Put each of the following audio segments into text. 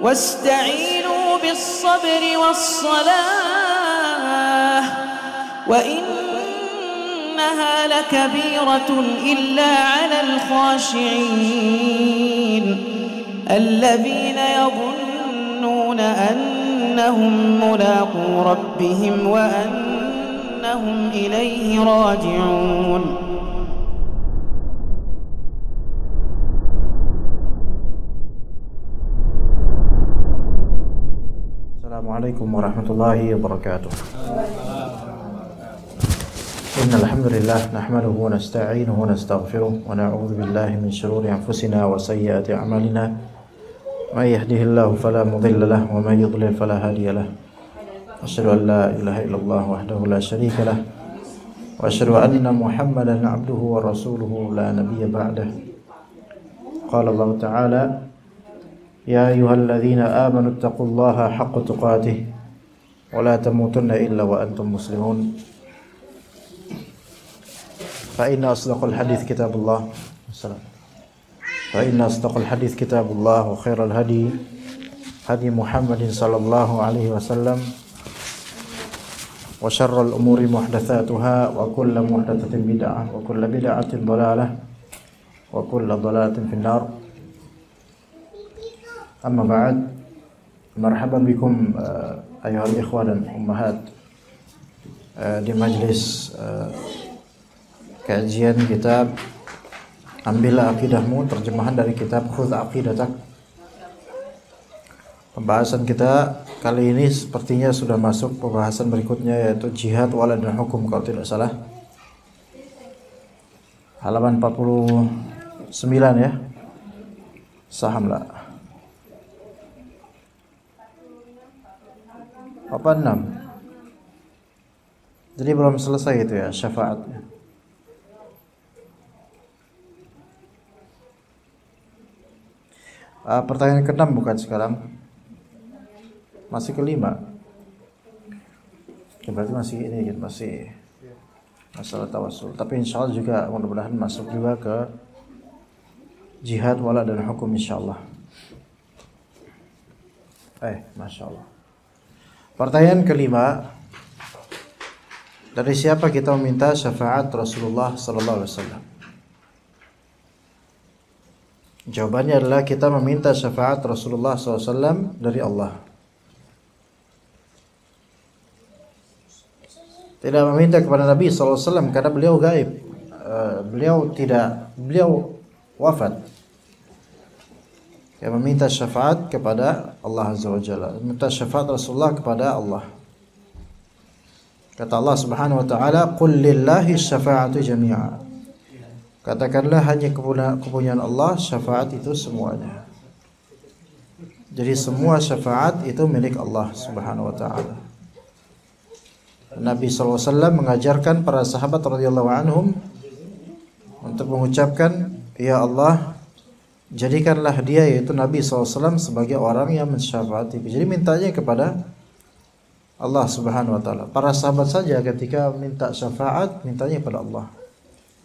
واستعينوا بالصبر والصلاة وإنها لكبيرة إلا على الخاشعين الذين يظنون أنهم ملاقو ربهم وأنهم إليه راجعون. Assalamualaikum warahmatullahi wabarakatuh. Innal hamdalillah nahmaduhu wa nasta'inuhu wa nastaghfiruh wa na'udzu billahi min shururi anfusina wa sayyiati a'malina. May yahdihillahu fala mudilla lahu wa may yudlil fala hadiya lahu. Asyhadu an la ilaha illallah wahdahu la syarika lahu wa asyhadu anna Muhammadan 'abduhu wa rasuluhu la nabiyya ba'dahu. Qala Allah Ta'ala: Ya ayyuhalladzina amanu taqullaha haqqa tuqatih wa la tamutunna illa wa antum muslimun. Fa inna asdaqal hadits kitabullah wa khairal hadi Muhammadin sallallahu alaihi wasallam wa syarral umuri muhdatsatuha wa kullu muhdatsatin bid'ah wa kullu bid'atin dhalalah wa kullu dhalalatin finnar. Amma ba'd, marhaban bikum ayuhal ikhwan dan ummahat di majlis kajian kitab Ambillah Aqidahmu, terjemahan dari kitab Khudh Aqidatak. Pembahasan kita kali ini sepertinya sudah masuk pembahasan berikutnya, yaitu jihad wala dan hukum, kalau tidak salah. Halaman 49 ya. Saham lah. 6. Jadi belum selesai itu ya syafaatnya. Pertanyaan ke-6 bukan sekarang. Masih ke-5. Ya, berarti masih ini gitu, masih masalah tawassul. Tapi insyaallah juga mudah-mudahan masuk juga ke jihad wala dan hukum insyaallah. Masyaallah. Pertanyaan ke-5, dari siapa kita meminta syafaat Rasulullah sallallahu alaihi wasallam? Jawabannya adalah kita meminta syafaat Rasulullah sallallahu alaihi wasallam dari Allah. Tidak meminta kepada Nabi sallallahu alaihi wasallam karena beliau gaib. Beliau wafat. Yang meminta syafaat kepada Allah Azza wa Jalla, meminta syafaat Rasulullah kepada Allah. Kata Allah Subhanahu wa taala, "Qul lillahi syafa'atu jami'a." Katakanlah hanya kepunyaan Allah syafaat itu semuanya. Jadi semua syafaat itu milik Allah Subhanahu wa taala. Nabi sallallahu alaihi wasallam mengajarkan para sahabat radhiyallahu anhum untuk mengucapkan, "Ya Allah, jadikanlah dia, yaitu Nabi SAW, sebagai orang yang mensyafaati." Jadi mintanya kepada Allah Subhanahu wa taala. Para sahabat saja ketika minta syafaat, mintanya kepada Allah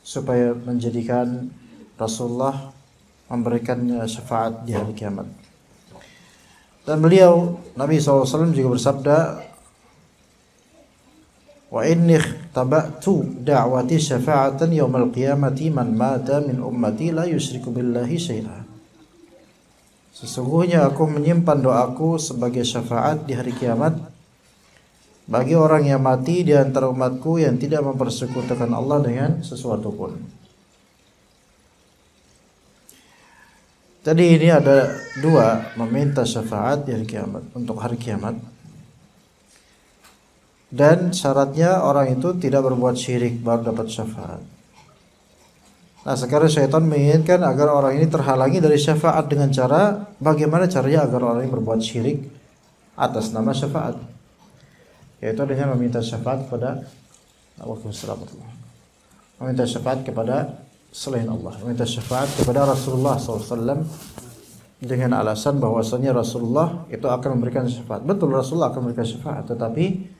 supaya menjadikan Rasulullah memberikan syafaat di hari kiamat. Dan beliau Nabi SAW juga bersabda, "Wa inni tabatu da'wati syafa'atan yaumal qiyamati man mata min ummati la yusyriku billahi syai'a." Sesungguhnya aku menyimpan doaku sebagai syafaat di hari kiamat bagi orang yang mati di antara umatku yang tidak mempersekutukan Allah dengan sesuatu pun. Jadi ini ada dua, meminta syafaat di hari kiamat, untuk hari kiamat. Dan syaratnya orang itu tidak berbuat syirik baru dapat syafaat. Nah, sekarang syaitan menginginkan agar orang ini terhalangi dari syafaat dengan cara, bagaimana caranya agar orang ini berbuat syirik atas nama syafaat, yaitu dengan meminta syafaat kepada meminta syafaat kepada selain Allah, meminta syafaat kepada Rasulullah SAW dengan alasan bahwasanya Rasulullah itu akan memberikan syafaat. Betul, Rasulullah akan memberikan syafaat, tetapi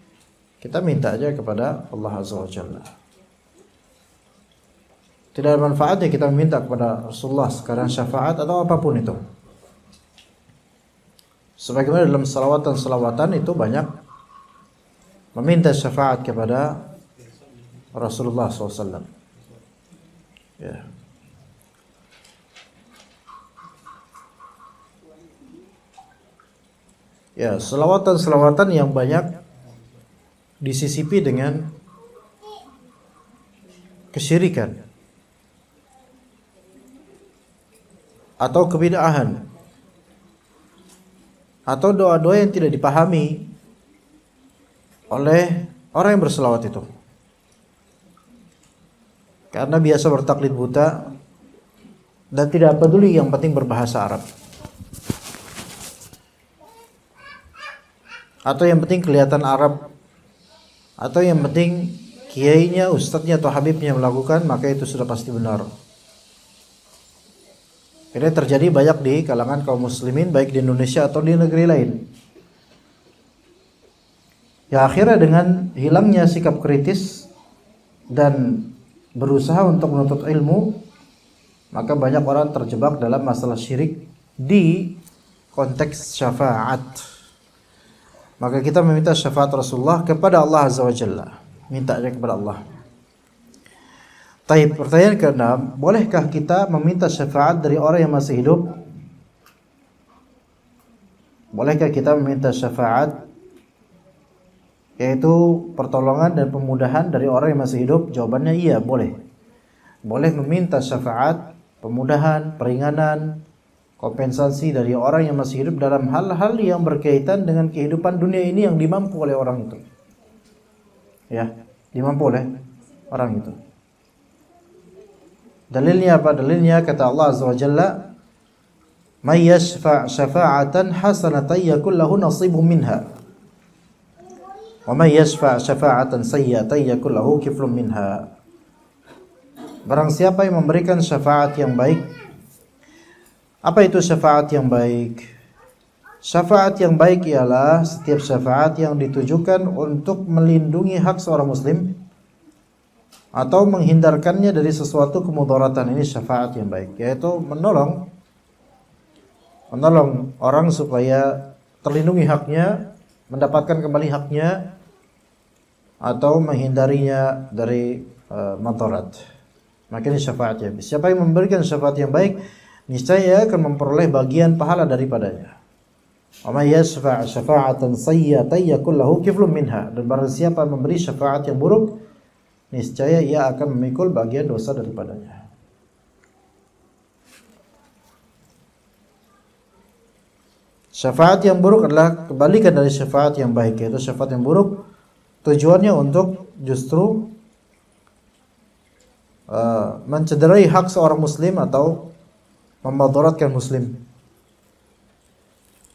kita minta aja kepada Allah Azza wa Jalla. Tidak ada manfaatnya kita meminta kepada Rasulullah sekarang syafaat atau apapun itu. Sebagaimana dalam salawatan itu banyak meminta syafaat kepada Rasulullah SAW. Ya. Ya, selawatan yang banyak disisipi dengan kesyirikan atau kebid'ahan atau doa-doa yang tidak dipahami oleh orang yang berselawat itu, karena biasa bertaklid buta dan tidak peduli, yang penting berbahasa Arab, atau yang penting kelihatan Arab, atau yang penting kiainya, ustadznya atau habibnya melakukan, maka itu sudah pasti benar. Ini terjadi banyak di kalangan kaum muslimin, baik di Indonesia atau di negeri lain. Ya, akhirnya dengan hilangnya sikap kritis dan berusaha untuk menuntut ilmu, maka banyak orang terjebak dalam masalah syirik di konteks syafaat. Maka kita meminta syafaat Rasulullah kepada Allah Azza wa Jalla, mintanya kepada Allah. Taib, pertanyaan ke-6, bolehkah kita meminta syafaat dari orang yang masih hidup? Bolehkah kita meminta syafaat, yaitu pertolongan dan pemudahan dari orang yang masih hidup? Jawabannya iya, boleh. Boleh meminta syafaat, pemudahan, peringanan, kompensasi dari orang yang masih hidup dalam hal-hal yang berkaitan dengan kehidupan dunia ini yang dimampu oleh orang itu. Ya, dimampu oleh orang itu. Dalilnya apa? Dalilnya kata Allah Azza wa Jalla, "May yashfa' syafa'atan hasanatan yakul lahu nasibun minha. Wa may yashfa' syafa'atan sayyi'atan yakul lahu kiflun minha." Barang siapa yang memberikan syafaat yang baik. Apa itu syafaat yang baik? Syafaat yang baik ialah setiap syafaat yang ditujukan untuk melindungi hak seorang muslim atau menghindarkannya dari sesuatu kemudaratan. Ini syafaat yang baik, yaitu menolong orang supaya terlindungi haknya, mendapatkan kembali haknya, atau menghindarinya dari madarat. Maka ini syafaat yang baik. Siapa yang memberikan syafaat yang baik, niscaya akan memperoleh bagian pahala daripadanya. Wa may yashfa' syafa'atan sayyi'atan yakul lahu kiflun minha. Dan barang siapa memberi syafaat yang buruk, niscaya ia akan memikul bagian dosa daripadanya. Syafaat yang buruk adalah kebalikan dari syafaat yang baik, yaitu syafaat yang buruk tujuannya untuk justru mencederai hak seorang muslim atau memadaratkan muslim.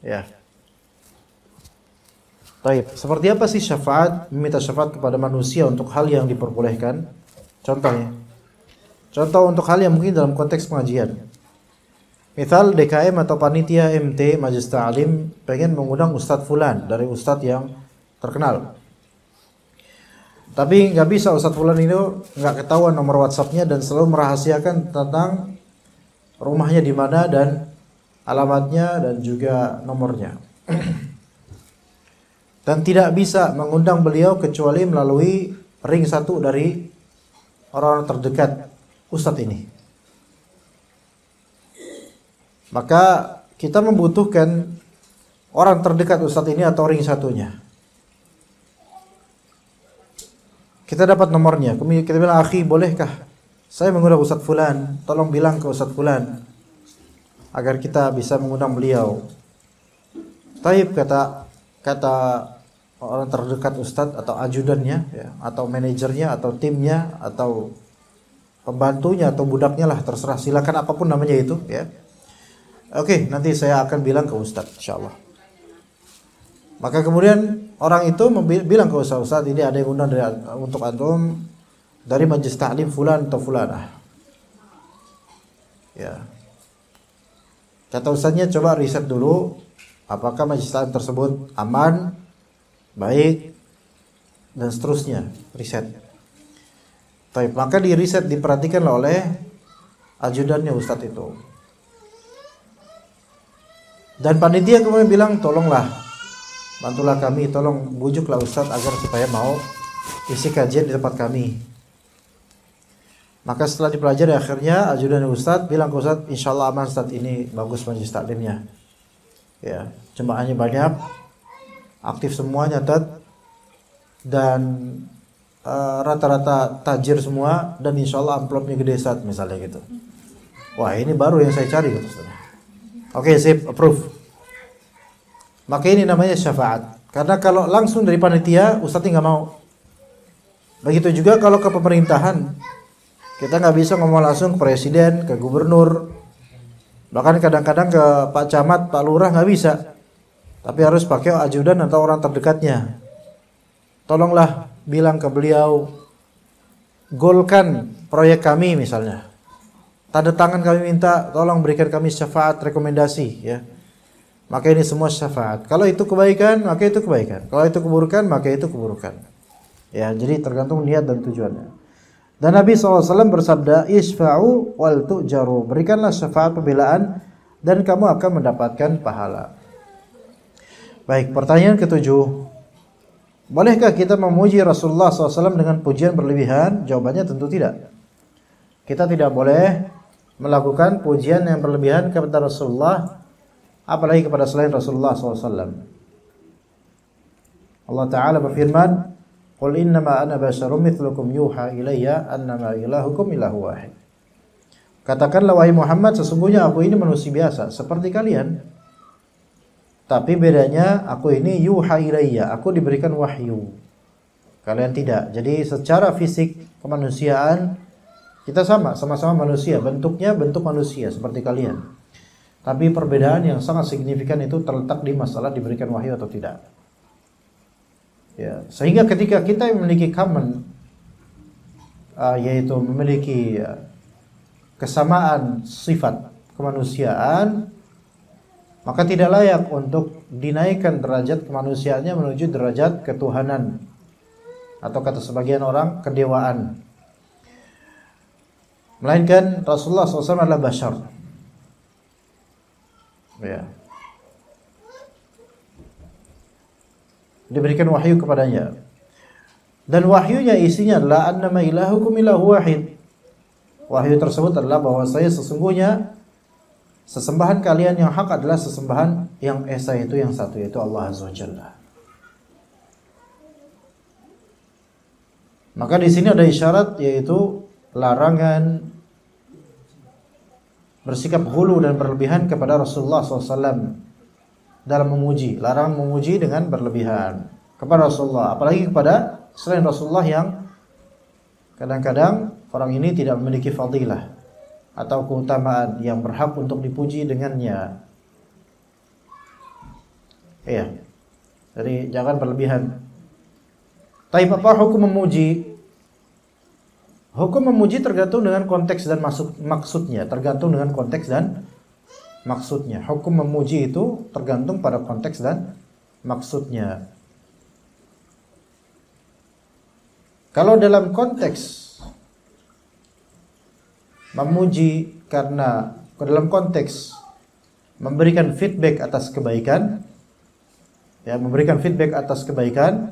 Ya. Baik, seperti apa sih syafaat? Meminta syafaat kepada manusia untuk hal yang diperbolehkan. Contohnya, contoh untuk hal yang mungkin dalam konteks pengajian. Misal DKM atau panitia MT Majelis Ta'lim pengen mengundang Ustadz Fulan dari Ustadz yang terkenal. Tapi nggak bisa Ustadz Fulan itu nggak ketahuan nomor WhatsAppnya dan selalu merahasiakan tentang rumahnya di mana dan alamatnya dan juga nomornya. Dan tidak bisa mengundang beliau kecuali melalui ring satu dari orang-orang terdekat Ustadz ini. Maka kita membutuhkan orang terdekat Ustadz ini atau ring satunya. Kita dapat nomornya, kemudian kita bilang, "Akhi, bolehkah saya mengundang Ustadz Fulan? Tolong bilang ke Ustadz Fulan agar kita bisa mengundang beliau." Taib, kata orang terdekat Ustadz atau ajudannya, ya, atau manajernya, atau timnya, atau pembantunya, atau budaknya lah, terserah, silakan apapun namanya itu, ya. Oke, nanti saya akan bilang ke Ustadz, insyaallah. Maka kemudian orang itu bilang ke Ustadz, ini ada yang undang untuk antum dari Majelis Ta'lim Fulan atau Fulanah. Ya. Kata Ustadznya, coba riset dulu apakah Majelis Ta'lim tersebut aman, baik, dan seterusnya, riset. Baik, maka di riset diperhatikan oleh ajudannya Ustadz itu. Dan panitia kemudian bilang, tolonglah, bantulah kami, tolong bujuklah Ustadz agar supaya mau isi kajian di tempat kami. Maka setelah dipelajari akhirnya ajudan Ustadz bilang ke Ustadz, insya Allah aman Ustadz, ini bagus majelis taklimnya. Ya, jemaahnya banyak, aktif semuanya nyatet, dan rata-rata tajir semua, dan insya Allah amplopnya gede Ustadz misalnya gitu. Wah, ini baru yang saya cari gitu Ustadz. Oke, sip, approve. Maka ini namanya syafaat. Karena kalau langsung dari panitia, Ustadz nggak mau. Begitu juga kalau ke pemerintahan, kita nggak bisa ngomong langsung ke presiden, ke gubernur, bahkan kadang-kadang ke Pak Camat, Pak Lurah nggak bisa. Tapi harus pakai ajudan atau orang terdekatnya. Tolonglah bilang ke beliau, golkan proyek kami misalnya. Tanda tangan kami minta, tolong berikan kami syafaat, rekomendasi ya. Maka ini semua syafaat. Kalau itu kebaikan, maka itu kebaikan. Kalau itu keburukan, maka itu keburukan. Ya, jadi tergantung niat dan tujuannya. Dan Nabi SAW bersabda, isfa'u wal tu'jaru. Berikanlah syafaat pembelaan dan kamu akan mendapatkan pahala. Baik, pertanyaan ketujuh. Bolehkah kita memuji Rasulullah SAW dengan pujian berlebihan? Jawabannya tentu tidak. Kita tidak boleh melakukan pujian yang berlebihan kepada Rasulullah, apalagi kepada selain Rasulullah SAW. Allah Ta'ala berfirman, qul innama ana basyarum mithlukum yuha ilayya annama ilahukum ilahu wahid. Katakanlah wahai Muhammad, sesungguhnya aku ini manusia biasa seperti kalian. Tapi bedanya aku ini yuha ilayya, aku diberikan wahyu. Kalian tidak. Jadi secara fisik kemanusiaan kita sama-sama manusia, bentuknya bentuk manusia seperti kalian. Tapi perbedaan yang sangat signifikan itu terletak di masalah diberikan wahyu atau tidak. Ya, sehingga ketika kita memiliki common, yaitu memiliki kesamaan sifat kemanusiaan, maka tidak layak untuk dinaikkan derajat kemanusiaannya menuju derajat ketuhanan, atau kata sebagian orang kedewaan. Melainkan Rasulullah SAW adalah bashar. Ya. Diberikan wahyu kepadanya. Dan wahyunya isinya adalah annama ilahukum ilahu wahid. Wahyu tersebut adalah bahwa saya sesungguhnya sesembahan kalian yang hak adalah sesembahan yang esa, itu yang satu, yaitu Allah Azza wa Jalla. Maka di sini ada isyarat, yaitu larangan bersikap ghulu dan berlebihan kepada Rasulullah SAW dalam memuji. Larangan memuji dengan berlebihan kepada Rasulullah, apalagi kepada selain Rasulullah yang kadang-kadang orang ini tidak memiliki fadilah atau keutamaan yang berhak untuk dipuji dengannya. Iya. Jadi jangan berlebihan. Tapi apa hukum memuji? Hukum memuji tergantung dengan konteks dan maksudnya, tergantung dengan konteks dan maksudnya. Hukum memuji itu tergantung pada konteks dan maksudnya. Kalau dalam konteks memuji karena dalam konteks memberikan feedback atas kebaikan, ya, memberikan feedback atas kebaikan,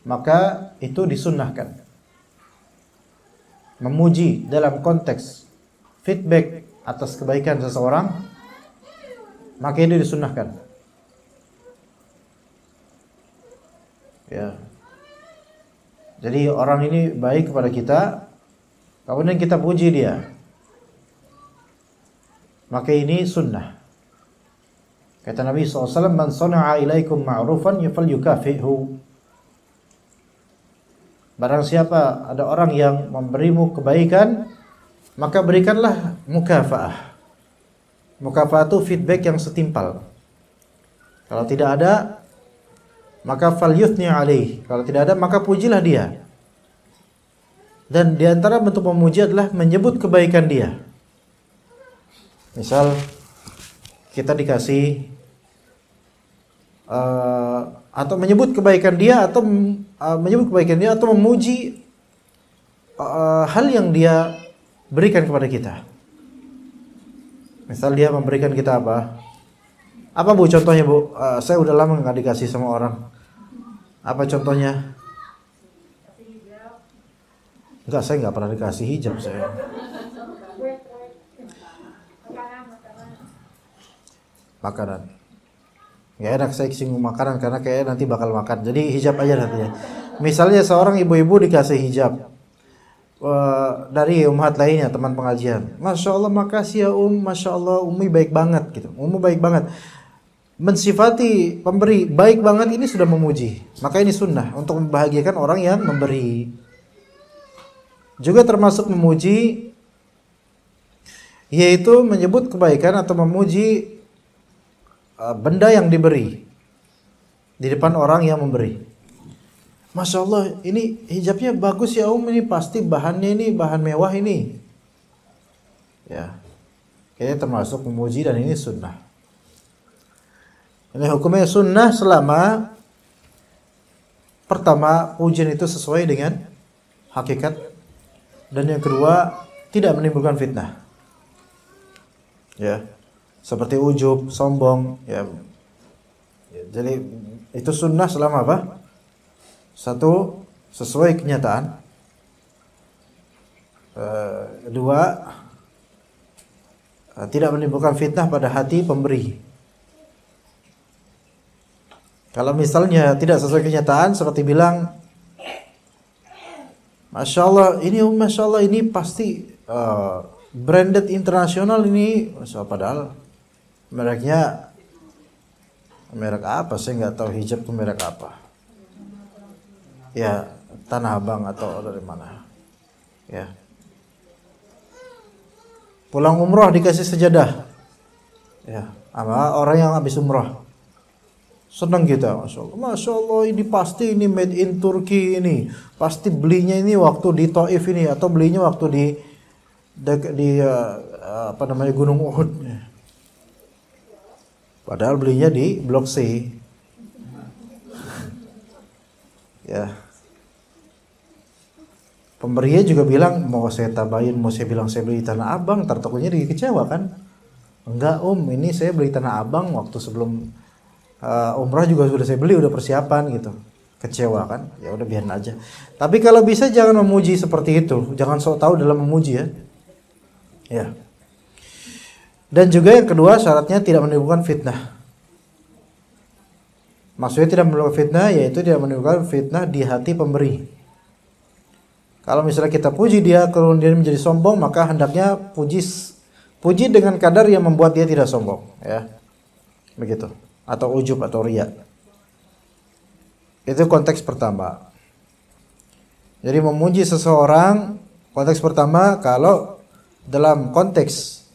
maka itu disunnahkan. Memuji dalam konteks feedback atas kebaikan seseorang, maka itu disunnahkan. Ya. Jadi orang ini baik kepada kita, kemudian kita puji dia, maka ini sunnah. Kata Nabi SAW, man sana'a ilaikum ma'rufan falyukafihu. Barang siapa ada orang yang memberimu kebaikan, maka berikanlah mukafaah. Mukafaah itu feedback yang setimpal. Kalau tidak ada, maka falyuthni alaih. Kalau tidak ada, maka pujilah dia. Dan diantara bentuk memuji adalah menyebut kebaikan dia. Misal kita dikasih atau menyebut kebaikan dia, atau menyebut kebaikan dia, atau memuji hal yang dia berikan kepada kita. Misal dia memberikan kita apa? Apa Bu contohnya Bu? Saya udah lama nggak dikasih sama orang. Apa contohnya? Enggak, saya nggak pernah dikasih hijab saya. Makanan. Nggak enak saya singgung makanan karena kayaknya nanti bakal makan. Jadi hijab aja nantinya. Misalnya seorang ibu-ibu dikasih hijab dari ummahat lainnya, teman pengajian. Masya Allah, makasih ya Masya Allah, Umi baik banget gitu. Umi baik banget. Mensifati pemberi baik banget ini sudah memuji. Maka ini sunnah untuk membahagiakan orang yang memberi. Juga termasuk memuji, yaitu menyebut kebaikan atau memuji benda yang diberi di depan orang yang memberi. Masya Allah, ini hijabnya bagus ya ini pasti bahannya ini bahan mewah ini. Ya, kayaknya termasuk memuji dan ini sunnah. Ini hukumnya sunnah selama pertama pujian itu sesuai dengan hakikat, dan yang kedua tidak menimbulkan fitnah. Ya, seperti ujub, sombong. Ya, jadi itu sunnah selama apa? Satu, sesuai kenyataan. Dua, tidak menimbulkan fitnah pada hati pemberi. Kalau misalnya tidak sesuai kenyataan, seperti bilang, Masya Allah ini pasti branded internasional ini, padahal mereknya merek apa? Saya nggak tahu hijab itu merek apa. Ya, Tanah Abang atau dari mana? Ya. Pulang umroh dikasih sejadah. Ya, sama orang yang habis umroh. Senang kita, Masya Allah ini pasti ini made in Turki ini, pasti belinya ini waktu di Taif ini atau belinya waktu di Gunung Uhud. Padahal belinya di Blok C. Ya. Pemberinya juga bilang mau saya tabayin, mau saya bilang saya beli Tanah Abang, takutnya dia kecewa kan? Enggak ini saya beli Tanah Abang waktu sebelum umrah juga sudah saya beli, udah persiapan gitu. Kecewa kan? Ya udah biarin aja. Tapi kalau bisa jangan memuji seperti itu, jangan sok tahu dalam memuji ya. Ya. Dan juga yang kedua syaratnya tidak menimbulkan fitnah. Maksudnya tidak menimbulkan fitnah, yaitu tidak menimbulkan fitnah di hati pemberi. Kalau misalnya kita puji dia kemudian menjadi sombong, maka hendaknya puji dengan kadar yang membuat dia tidak sombong, ya. Begitu. Atau ujub atau riya. Itu konteks pertama. Jadi memuji seseorang, konteks pertama kalau dalam konteks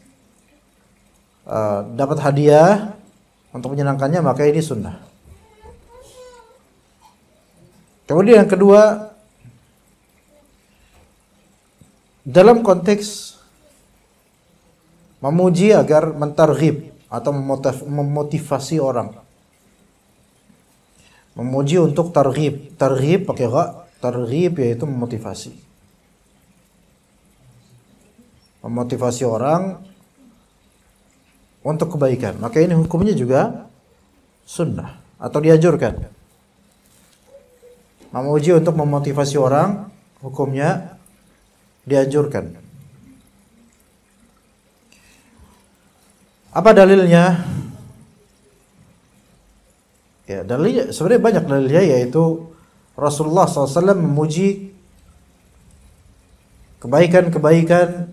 dapat hadiah untuk menyenangkannya, maka ini sunnah. Kemudian yang kedua, dalam konteks memuji agar mentarghib atau memotivasi orang. Memuji untuk targhib. Targhib pakai gha, targhib yaitu memotivasi. Memotivasi orang untuk kebaikan. Maka ini hukumnya juga sunnah atau dianjurkan. Memuji untuk memotivasi orang hukumnya dianjurkan. Apa dalilnya? Ya, dalilnya sebenarnya banyak dalilnya, yaitu Rasulullah SAW memuji kebaikan-kebaikan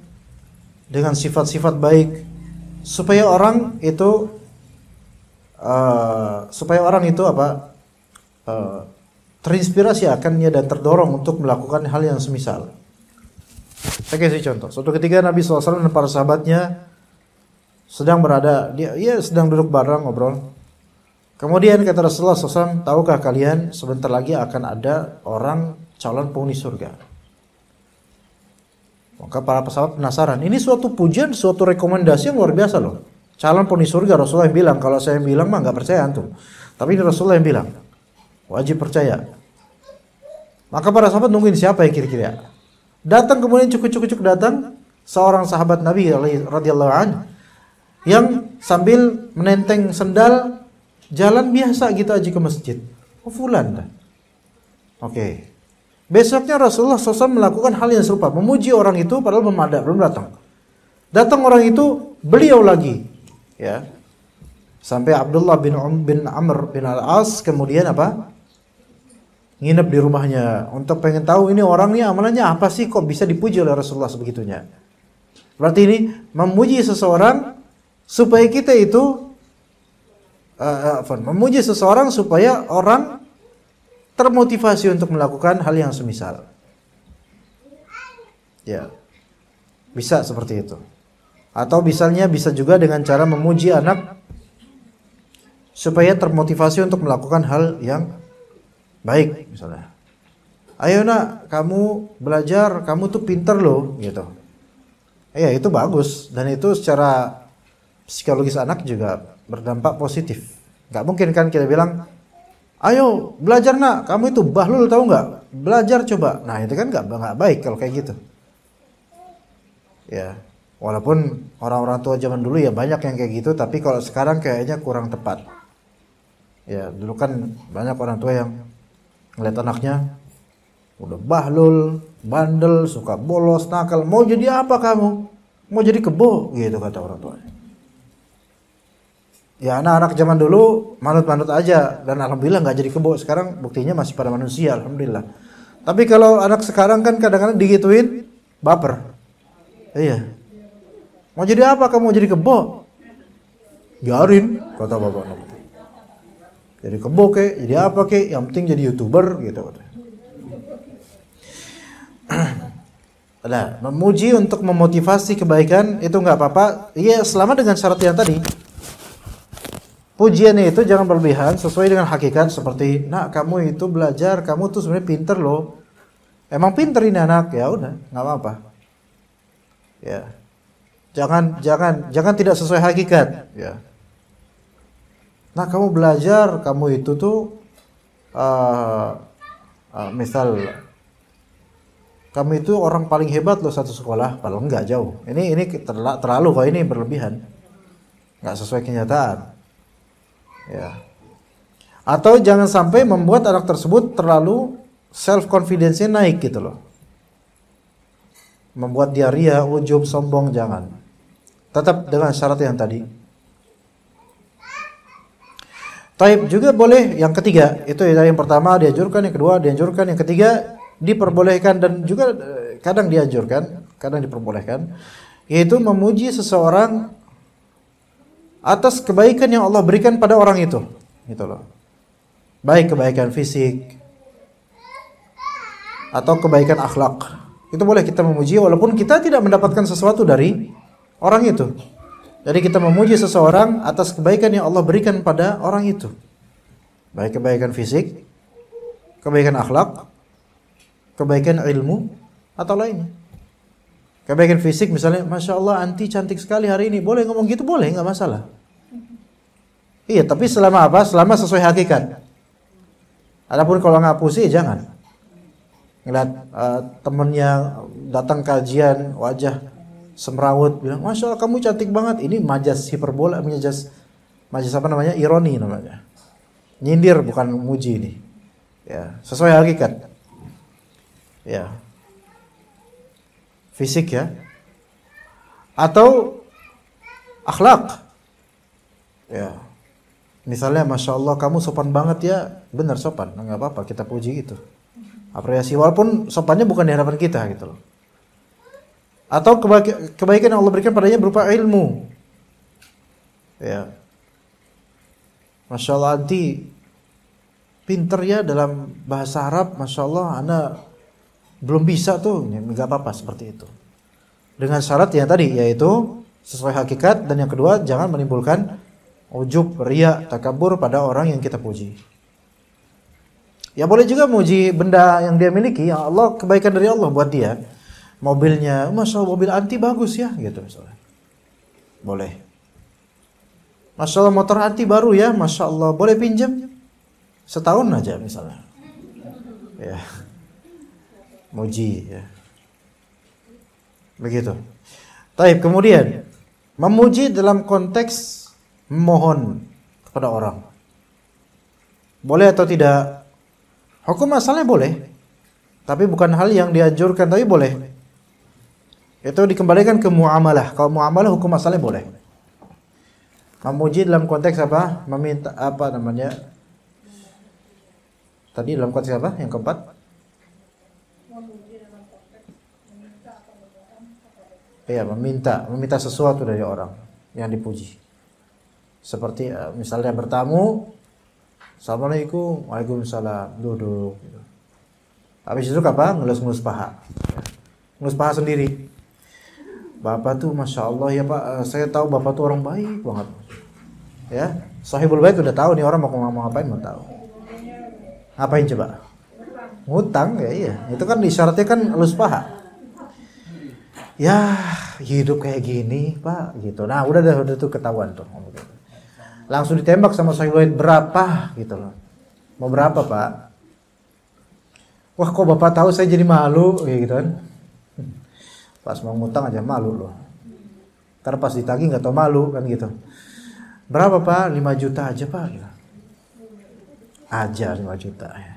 dengan sifat-sifat baik supaya orang itu terinspirasi akannya dan terdorong untuk melakukan hal yang semisal. Saya kasih contoh. Suatu ketika Nabi SAW dan para sahabatnya sedang berada, dia sedang duduk bareng ngobrol. Kemudian kata Rasulullah SAW, tahukah kalian sebentar lagi akan ada orang calon penghuni surga? Maka para sahabat penasaran. Ini suatu pujian, suatu rekomendasi yang luar biasa loh. Calon penghuni surga, Rasulullah yang bilang. Kalau saya yang bilang mah nggak percaya antum. Tapi ini Rasulullah yang bilang. Wajib percaya. Maka para sahabat nungguin siapa ya kira-kira. Datang kemudian cukup datang seorang sahabat Nabi radhiyallahu anhu. yang sambil menenteng sendal jalan biasa gitu aja ke masjid. Oh, fulan dah. Oke. Besoknya Rasulullah SAW melakukan hal yang serupa, memuji orang itu padahal belum datang. Datang orang itu, beliau lagi, ya. Sampai Abdullah bin Amr bin Al-As kemudian apa? Nginep di rumahnya untuk pengen tahu ini orangnya amalannya apa sih kok bisa dipuji oleh Rasulullah sebegitunya. Berarti ini memuji seseorang supaya kita itu memuji seseorang supaya orang termotivasi untuk melakukan hal yang semisal. Ya. Bisa seperti itu. Atau misalnya bisa juga dengan cara memuji anak supaya termotivasi untuk melakukan hal yang baik misalnya. Ayo nak, kamu belajar, kamu tuh pinter loh gitu. Ya itu bagus dan itu secara psikologis anak juga berdampak positif. Gak mungkin kan kita bilang, ayo belajar nak, kamu itu bahlul tahu nggak? Belajar coba. Nah itu kan nggak baik kalau kayak gitu. Ya, walaupun orang-orang tua zaman dulu ya banyak yang kayak gitu, tapi kalau sekarang kayaknya kurang tepat. Ya dulu kan banyak orang tua yang ngeliat anaknya udah bahlul, bandel, suka bolos, nakal. Mau jadi apa kamu? Mau jadi kebo? Gitu kata orang tua. Ya anak-anak zaman dulu manut-manut aja dan alhamdulillah nggak jadi kebo. Sekarang buktinya masih pada manusia, alhamdulillah. Tapi kalau anak sekarang kan kadang-kadang digituin baper. Iya. Mau jadi apa kamu? Mau jadi kebo? Biarin, kata bapak. Jadi kebo kek, jadi apa kek? Yang penting jadi YouTuber gitu. Nah, memuji untuk memotivasi kebaikan itu nggak apa-apa. Iya, selama dengan syarat yang tadi. Pujiannya itu jangan berlebihan, sesuai dengan hakikat seperti, nak kamu itu belajar, kamu tuh sebenarnya pinter loh. Emang pinter ini anak, ya udah, nggak apa-apa. Ya, jangan tidak sesuai hakikat. Ya, nah kamu belajar, kamu itu tuh, misal, kamu itu orang paling hebat loh satu sekolah, padahal nggak jauh. Ini terlalu kok, ini berlebihan, nggak sesuai kenyataan. Ya. Atau jangan sampai membuat anak tersebut terlalu self confidence-nya naik gitu loh. Membuat dia ria, ujub, sombong, jangan. Tetap dengan syarat yang tadi. Taib juga boleh yang ketiga, itu yang pertama dianjurkan, yang kedua dianjurkan, yang ketiga diperbolehkan dan juga kadang dianjurkan, kadang diperbolehkan, yaitu memuji seseorang atas kebaikan yang Allah berikan pada orang itu, gitu loh. Baik kebaikan fisik atau kebaikan akhlak, itu boleh kita memuji walaupun kita tidak mendapatkan sesuatu dari orang itu. Jadi kita memuji seseorang atas kebaikan yang Allah berikan pada orang itu, baik kebaikan fisik, kebaikan akhlak, kebaikan ilmu atau lainnya. Kebaikan fisik misalnya, Masya Allah anti cantik sekali hari ini. Boleh ngomong gitu? Boleh, nggak masalah. Iya, tapi selama apa? Selama sesuai hakikat. Adapun kalau nggak pusi, jangan. Ngeliat temennya datang kajian, wajah semrawut, bilang, Masya Allah kamu cantik banget. Ini majas hiperbola, majas apa namanya? Ironi namanya. Nyindir bukan muji ini. Ya, sesuai hakikat. Ya. Fisik ya, atau akhlak, ya. Misalnya, Masya Allah kamu sopan banget ya, benar sopan, nggak apa-apa kita puji itu, apresiasi walaupun sopannya bukan di hadapan kita gitu loh. Atau kebaikan yang Allah berikan padanya berupa ilmu, ya. Masya Allah anti pinter ya dalam bahasa Arab, Masya Allah anda belum bisa tuh, nggak apa-apa seperti itu. Dengan syarat yang tadi, yaitu sesuai hakikat, dan yang kedua jangan menimbulkan ujub, riya, takabur pada orang yang kita puji. Ya boleh juga muji benda yang dia miliki, ya Allah kebaikan dari Allah buat dia. Mobilnya, Masya Allah mobil anti bagus ya, gitu misalnya. Boleh. Masya Allah motor anti baru ya, Masya Allah boleh pinjam setahun aja misalnya. Ya. Muji ya. Begitu. Taib, kemudian Memuji dalam konteks memohon kepada orang. Boleh atau tidak? Hukum asalnya boleh. Tapi bukan hal yang dianjurkan, tapi boleh. Itu dikembalikan ke muamalah. Kalau muamalah hukum asalnya boleh. Memuji dalam konteks apa? Meminta apa namanya? Tadi dalam konteks apa? Yang keempat? Iya, meminta sesuatu dari orang yang dipuji. Seperti misalnya bertamu, Assalamualaikum, Waalaikumsalam, duduk. Habis itu apa? Ngelus-ngelus paha. Ngelus paha sendiri. Bapak tuh Masya Allah ya Pak, saya tahu Bapak tuh orang baik banget. Ya, Sahibul Bait udah tahu nih orang mau ngomong ngapain, mau tahu. Ngapain coba? Ngutang ya, iya. Itu kan isyaratnya kan ngelus paha. Ya, hidup kayak gini Pak, gitu. Nah, udah tuh ketahuan tuh. Langsung ditembak sama Sahibul Bait, berapa gitu loh. Mau berapa Pak? Wah, kok Bapak tahu saya jadi malu gitu kan. Pas mau ngutang aja malu loh. Karena pas ditagih nggak tahu malu kan gitu. Berapa Pak? 5 juta aja Pak gitu. Aja 5 juta ya.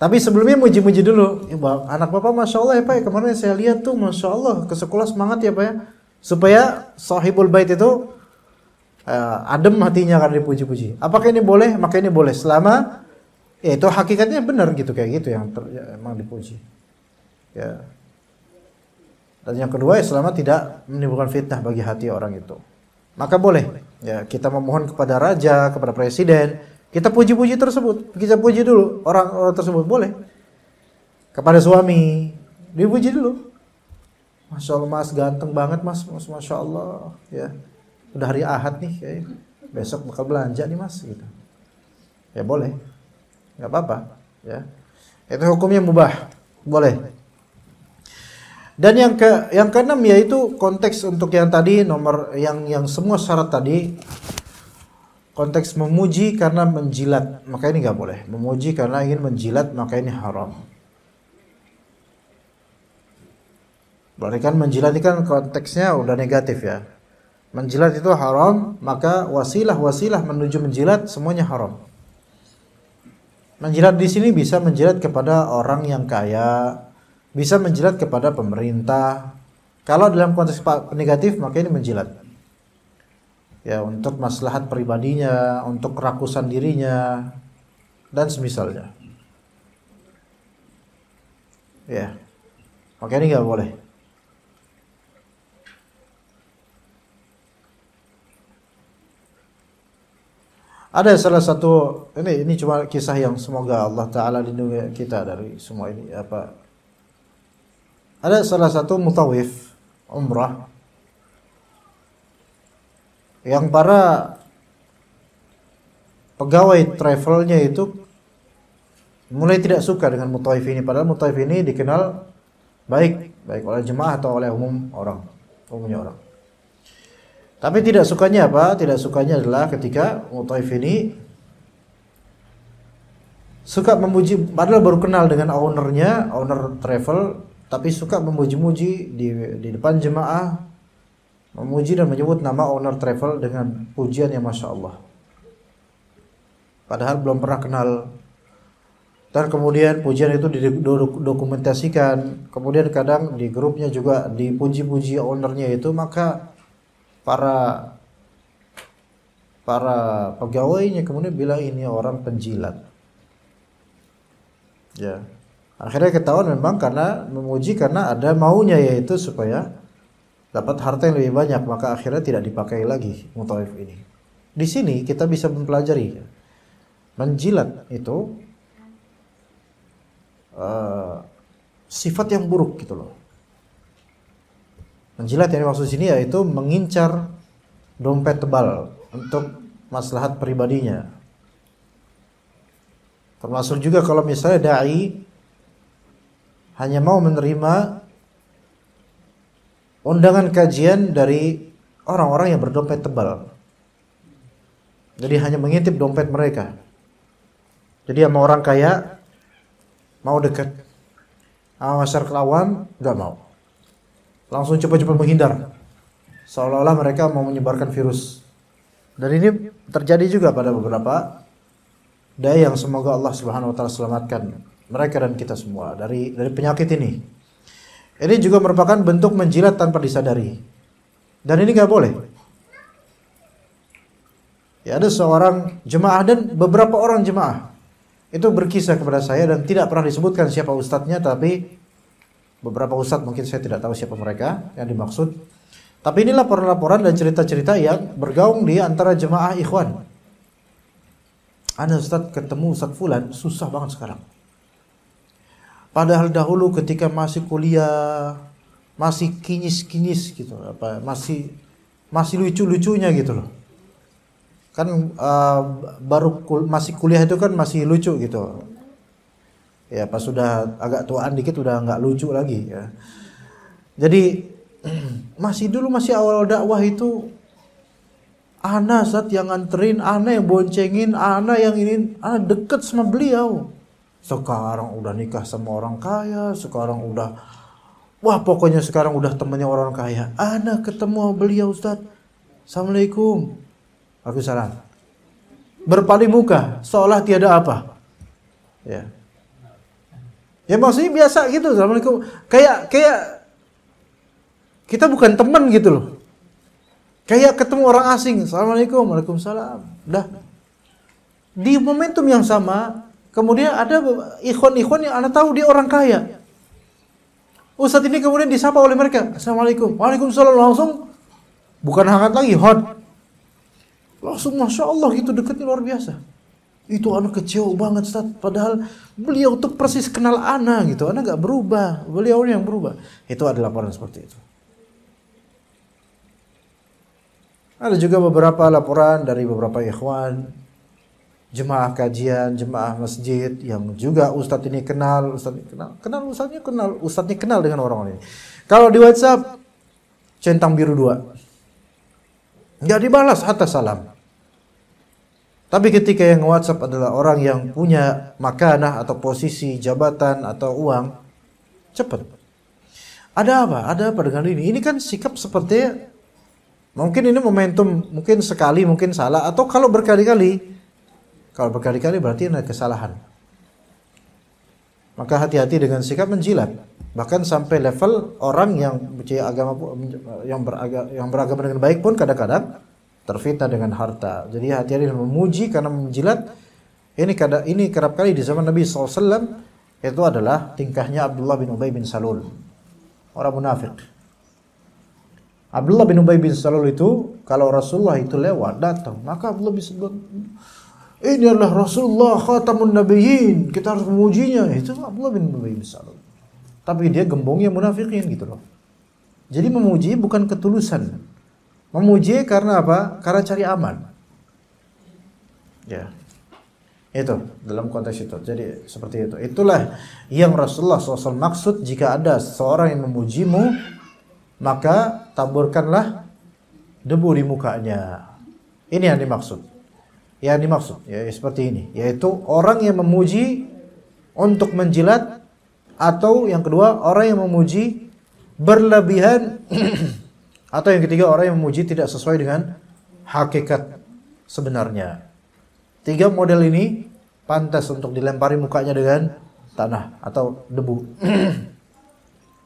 Tapi sebelumnya muji-muji dulu. Ya, anak Bapak Masya Allah ya Pak ya. Kemarin saya lihat tuh Masya Allah ke sekolah semangat ya Pak ya. Supaya Sahibul Bait itu adem hatinya karena dipuji-puji. Apakah ini boleh? Maka ini boleh selama ya itu hakikatnya benar gitu, kayak gitu yang emang dipuji. Ya. Dan yang kedua ya selama tidak menimbulkan fitnah bagi hati orang itu. Maka boleh ya kita memohon kepada raja, kepada presiden, kita puji-puji tersebut. Kita puji dulu orang tersebut, boleh. Kepada suami dipuji dulu. Masya Allah Mas, ganteng banget Mas, Masya Allah ya. Udah hari Ahad nih kayak besok bakal belanja nih Mas gitu. Ya boleh. Enggak apa-apa ya. Itu hukumnya mubah. Boleh. Dan yang keenam yaitu konteks untuk yang tadi nomor yang semua syarat tadi, konteks memuji karena menjilat, maka ini nggak boleh. Memuji karena ingin menjilat, maka ini haram. Berarti kan menjilat ini kan konteksnya udah negatif ya. Menjilat itu haram, maka wasilah menuju menjilat semuanya haram. Menjilat di sini bisa menjilat kepada orang yang kaya, bisa menjilat kepada pemerintah. Kalau dalam konteks negatif maka ini menjilat. Ya, untuk maslahat pribadinya, untuk kerakusan dirinya dan semisalnya. Ya. Maka ini enggak boleh. Ada salah satu ini cuma kisah yang semoga Allah Taala lindungi kita dari semua ini Ada salah satu mutawif umrah yang para pegawai travelnya itu mulai tidak suka dengan mutawif ini, padahal mutawif ini dikenal baik oleh jemaah atau oleh umumnya orang. Tapi tidak sukanya apa? Tidak sukanya adalah ketika mutawif ini suka memuji, padahal baru kenal dengan owner travel, tapi suka memuji-muji di depan jemaah, memuji dan menyebut nama owner travel dengan pujian yang Masya Allah. Padahal belum pernah kenal. Dan kemudian pujian itu didokumentasikan. Kemudian kadang di grupnya juga dipuji-puji ownernya itu, maka para pegawainya kemudian bilang ini orang penjilat. Ya. Akhirnya ketahuan memang karena memuji karena ada maunya, yaitu supaya dapat harta yang lebih banyak, maka akhirnya tidak dipakai lagi mutawif ini. Di sini kita bisa mempelajari menjilat itu sifat yang buruk gitu loh. Menjilat yang dimaksud sini yaitu mengincar dompet tebal untuk maslahat pribadinya. Termasuk juga kalau misalnya dai hanya mau menerima undangan kajian dari orang-orang yang berdompet tebal. Jadi hanya mengintip dompet mereka. Jadi sama orang kaya mau dekat, sama masyarakat awam nggak mau. Langsung cepat-cepat menghindar. seolah-olah mereka mau menyebarkan virus. Dan ini terjadi juga pada beberapa dai yang semoga Allah Subhanahu wa taala selamatkan mereka dan kita semua dari penyakit ini. Ini juga merupakan bentuk menjilat tanpa disadari. Dan ini enggak boleh. Ya, ada seorang jemaah dan beberapa orang jemaah itu berkisah kepada saya dan tidak pernah disebutkan siapa ustadznya, tapi beberapa ustadz mungkin saya tidak tahu siapa mereka yang dimaksud. Tapi ini laporan-laporan dan cerita-cerita yang bergaung di antara jemaah ikhwan. Ana ustadz ketemu ustadz fulan susah banget sekarang. Padahal dahulu ketika masih kuliah masih kinyis-kinyis gitu, masih lucu-lucunya gitu loh. Kan masih kuliah itu kan masih lucu gitu. Ya pas sudah agak tuaan dikit udah nggak lucu lagi ya. Jadi masih awal dakwah itu ana saat yang nganterin, ana yang boncengin, ana yang ini, ana deket sama beliau. Sekarang udah nikah sama orang kaya, sekarang udah pokoknya sekarang udah temennya orang kaya. Ana ketemu beliau, Ustaz. Assalamualaikum. Waalaikumsalam. Berpaling muka seolah tiada apa. Ya. Ya maksudnya biasa gitu. Assalamualaikum. Kayak kita bukan teman gitu loh. Kayak ketemu orang asing. Assalamualaikum. Waalaikumsalam. Dah. Di momentum yang sama, kemudian ada ikhwan-ikhwan yang Anda tahu dia orang kaya. Ustadz ini kemudian disapa oleh mereka. Assalamualaikum. Waalaikumsalam. Langsung bukan hangat lagi, hot. Langsung Masya Allah gitu dekatnya luar biasa. Itu anak kecewa banget Ustaz. Padahal beliau tuh persis kenal ana gitu. Ana gak berubah. Beliau yang berubah. Itu ada laporan seperti itu. Ada juga beberapa laporan dari beberapa ikhwan, jemaah kajian, jemaah masjid yang juga Ustadz ini kenal, Ustadznya kenal dengan orang ini. Kalau di WhatsApp centang biru 2. Enggak dibalas hatta salam. Tapi ketika yang WhatsApp adalah orang yang punya makanah atau posisi jabatan atau uang, cepat. Ada apa dengan ini? Ini kan sikap seperti mungkin ini momentum, mungkin sekali, mungkin salah, atau kalau berkali-kali berarti ada kesalahan. Maka hati-hati dengan sikap menjilat. Bahkan sampai level orang yang percaya agama, yang beragama dengan baik pun kadang-kadang terfitnah dengan harta. Jadi hati-hati dengan memuji karena menjilat. Ini kerap kali di zaman Nabi SAW. Itu adalah tingkahnya Abdullah bin Ubay bin Salul, orang munafik. Abdullah bin Ubay bin Salul itu kalau Rasulullah itu lewat datang, maka Abdullah bin Salul, ini adalah Rasulullah khatamun nabiyyin, kita harus memujinya. Itu Abdullah bin Ubay bin Salul. Tapi dia gembongnya munafikin gitu loh. Jadi memuji bukan ketulusan. Memuji karena apa? Karena cari aman. Ya. Itu dalam konteks itu. Jadi seperti itu. Itulah yang Rasulullah SAW maksud jika ada seorang yang memujimu, maka taburkanlah debu di mukanya. Ini yang dimaksud. Yang dimaksud ya seperti ini, yaitu orang yang memuji untuk menjilat, atau yang kedua orang yang memuji berlebihan atau yang ketiga orang yang memuji tidak sesuai dengan hakikat sebenarnya. 3 model ini pantas untuk dilempari mukanya dengan tanah atau debu.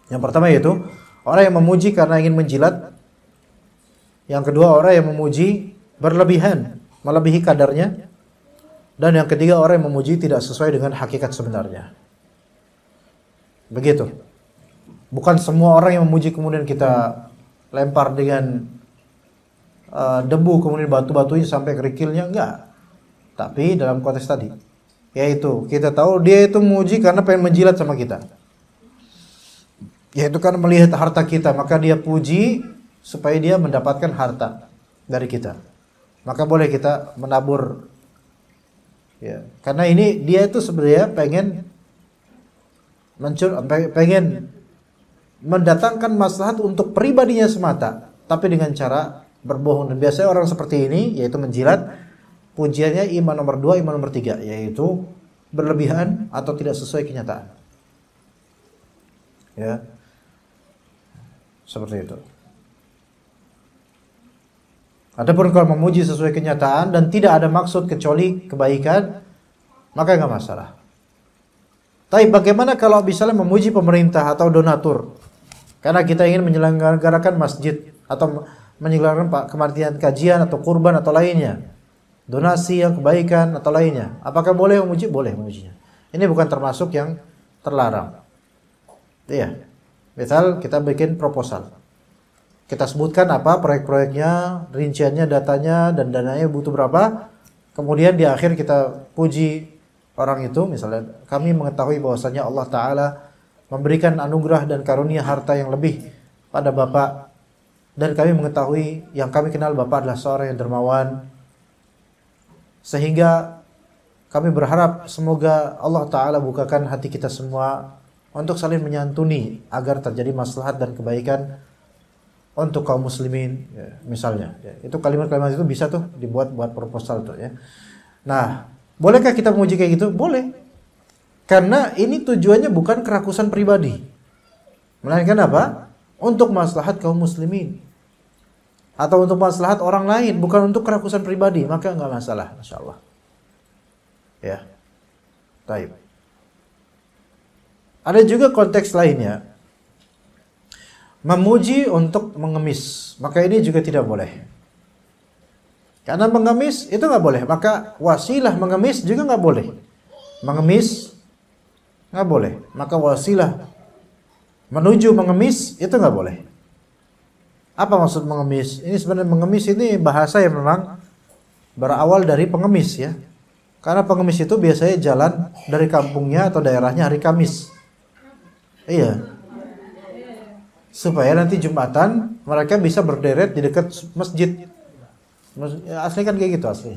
Yang pertama yaitu orang yang memuji karena ingin menjilat. Yang kedua orang yang memuji berlebihan, melebihi kadarnya. Dan yang ketiga orang yang memuji tidak sesuai dengan hakikat sebenarnya. Begitu. Bukan semua orang yang memuji kemudian kita lempar dengan debu, kemudian batu-batunya sampai kerikilnya, enggak. Tapi dalam konteks tadi, yaitu kita tahu dia itu memuji karena pengen menjilat sama kita, yaitu karena melihat harta kita, maka dia puji supaya dia mendapatkan harta dari kita. Maka boleh kita menabur, ya, karena ini dia itu sebenarnya pengen mendatangkan maslahat untuk pribadinya semata, tapi dengan cara berbohong. Dan biasanya orang seperti ini, yaitu menjilat, pujiannya iman nomor 2, iman nomor 3, yaitu berlebihan atau tidak sesuai kenyataan. Ya, seperti itu. Adapun kalau memuji sesuai kenyataan dan tidak ada maksud kecuali kebaikan, maka nggak masalah. Tapi bagaimana kalau misalnya memuji pemerintah atau donatur? Karena kita ingin menyelenggarakan masjid atau menyelenggarakan kematian kajian atau kurban atau lainnya. Donasi yang kebaikan atau lainnya. Apakah boleh memuji? Boleh memujinya. Ini bukan termasuk yang terlarang. Iya. Misal kita bikin proposal. Kita sebutkan apa proyek-proyeknya, rinciannya, datanya, dan dananya butuh berapa. Kemudian di akhir kita puji orang itu. Misalnya kami mengetahui bahwasanya Allah Ta'ala memberikan anugerah dan karunia harta yang lebih pada Bapak. Dan kami mengetahui yang kami kenal Bapak adalah seorang yang dermawan. Sehingga kami berharap semoga Allah Ta'ala bukakan hati kita semua untuk saling menyantuni agar terjadi maslahat dan kebaikan untuk kaum muslimin, ya, misalnya. Ya, itu kalimat-kalimat itu bisa tuh dibuat buat proposal tuh ya. Nah, bolehkah kita memuji kayak gitu? Boleh. Karena ini tujuannya bukan kerakusan pribadi. Melainkan apa? Untuk maslahat kaum muslimin. Atau untuk maslahat orang lain, bukan untuk kerakusan pribadi, maka enggak masalah, insyaallah. Ya. Baik. Ada juga konteks lainnya. Memuji untuk mengemis, maka ini juga tidak boleh. Karena mengemis itu nggak boleh, maka wasilah mengemis juga nggak boleh. Mengemis nggak boleh, maka wasilah menuju mengemis itu nggak boleh. Apa maksud mengemis? Ini sebenarnya mengemis ini bahasa yang memang berawal dari pengemis ya. Karena pengemis itu biasanya jalan dari kampungnya atau daerahnya hari Kamis. Iya. Supaya nanti Jumatan mereka bisa berderet di dekat masjid. Asli kan kayak gitu asli.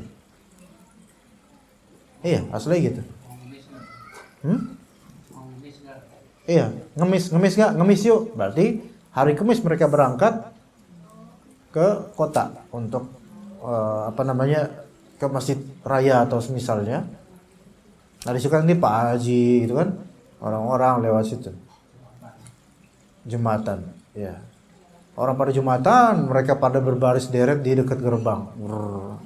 Iya, asli gitu. Iya, ngemis nggak? Ngemis yuk. Berarti hari Kamis mereka berangkat ke kota untuk ke masjid raya atau semisalnya. Nah disitu kan ini Pak Haji gitu kan, orang-orang lewat situ. Jumatan, ya. Orang pada Jumatan, mereka pada berbaris deret di dekat gerbang.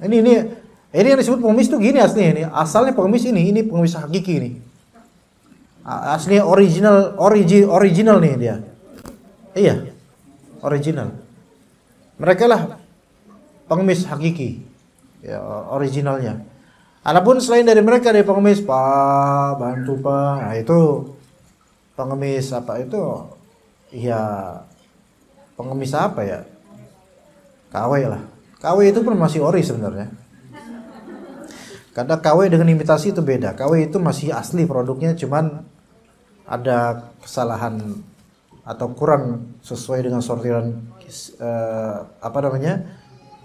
Ini yang disebut pengemis tuh gini aslinya ini. Asalnya pengemis ini pengemis hakiki ini. Aslinya original nih dia. Iya. Original. Mereka lah pengemis hakiki. Ya, originalnya. Adapun selain dari mereka ada pengemis, Pak, bantu Pak. Nah, itu pengemis apa itu? Ya pengemis apa ya? KW lah. KW itu pun masih ori sebenarnya. Karena KW dengan imitasi itu beda. KW itu masih asli produknya, cuman ada kesalahan atau kurang sesuai dengan sortiran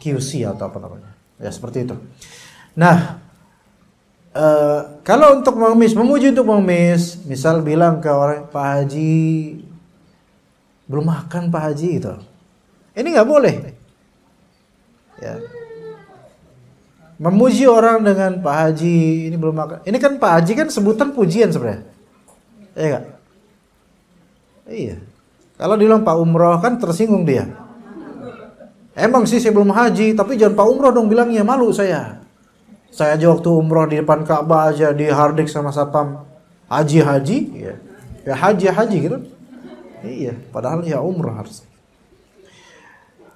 QC atau apa namanya. Ya seperti itu. Nah, kalau untuk mengemis, memuji untuk mengemis, misal bilang ke orang Pak Haji belum makan Pak Haji gitu. Ini nggak boleh. Ya. Memuji orang dengan Pak Haji ini belum makan. Ini kan Pak Haji kan sebutan pujian sebenarnya. Iya nggak? Iya. Kalau dibilang Pak Umroh kan tersinggung dia. Emang sih saya belum haji, tapi jangan Pak Umroh dong bilangnya, malu saya. Saya aja waktu umroh di depan Ka'bah aja dihardik sama satpam. Haji, ya. Ya haji gitu. Iya, padahal ya umroh harus.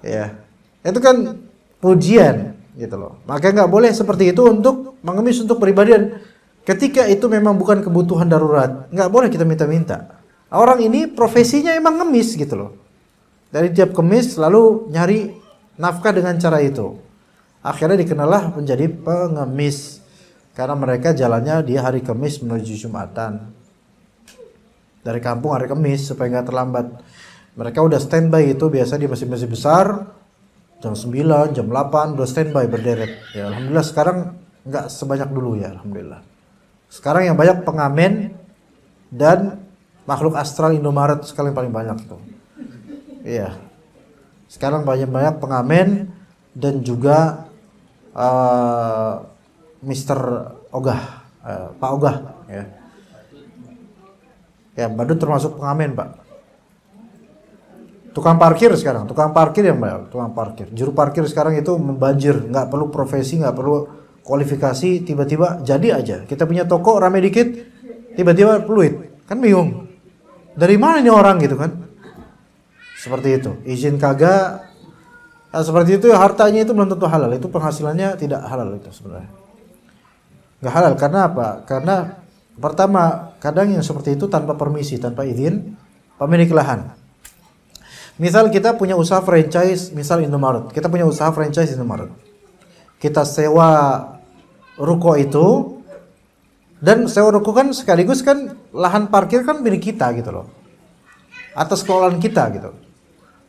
Ya, itu kan pujian gitu loh. Maka nggak boleh seperti itu untuk mengemis untuk pribadian. Ketika itu memang bukan kebutuhan darurat, nggak boleh kita minta-minta. Orang ini profesinya emang ngemis gitu loh. Dari tiap kemis selalu nyari nafkah dengan cara itu. Akhirnya dikenallah menjadi pengemis karena mereka jalannya di hari Kamis menuju Jumatan. Dari kampung hari Kamis supaya nggak terlambat. Mereka udah standby itu biasa di masjid-masjid besar jam 9, jam 8 udah standby berderet. Ya alhamdulillah sekarang nggak sebanyak dulu ya alhamdulillah. Sekarang yang banyak pengamen dan makhluk astral Indomaret sekali yang paling banyak tuh. Iya. Sekarang banyak pengamen dan juga Mr. Ogah, Pak Ogah ya. Ya, badut termasuk pengamen, Pak. Tukang parkir sekarang, tukang parkir yang bayar, tukang parkir. Juru parkir sekarang itu membanjir, nggak perlu profesi, nggak perlu kualifikasi, tiba-tiba jadi aja. Kita punya toko rame dikit, tiba-tiba peluit, kan bingung. Dari mana ini orang gitu kan? Seperti itu, izin kagak, seperti itu hartanya itu belum tentu halal, itu penghasilannya tidak halal itu sebenarnya. Nggak halal karena apa? Karena pertama kadang yang seperti itu tanpa permisi, tanpa izin pemilik lahan. Misal kita punya usaha franchise, misal Indomaret. Kita punya usaha franchise Indomaret. Kita sewa ruko itu, dan sewa ruko kan sekaligus kan lahan parkir kan milik kita gitu loh. Atas kelolaan kita gitu.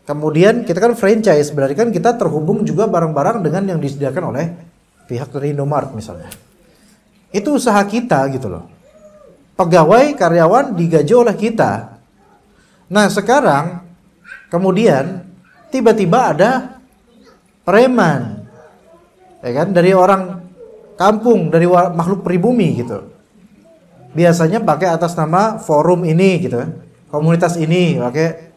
Kemudian kita kan franchise, berarti kan kita terhubung juga barang-barang dengan yang disediakan oleh pihak dari Indomaret misalnya. Itu usaha kita gitu loh. Pegawai, karyawan digaji oleh kita. Nah sekarang kemudian tiba-tiba ada preman, ya kan, dari orang kampung, dari makhluk pribumi gitu. Biasanya pakai atas nama forum ini gitu, komunitas ini pakai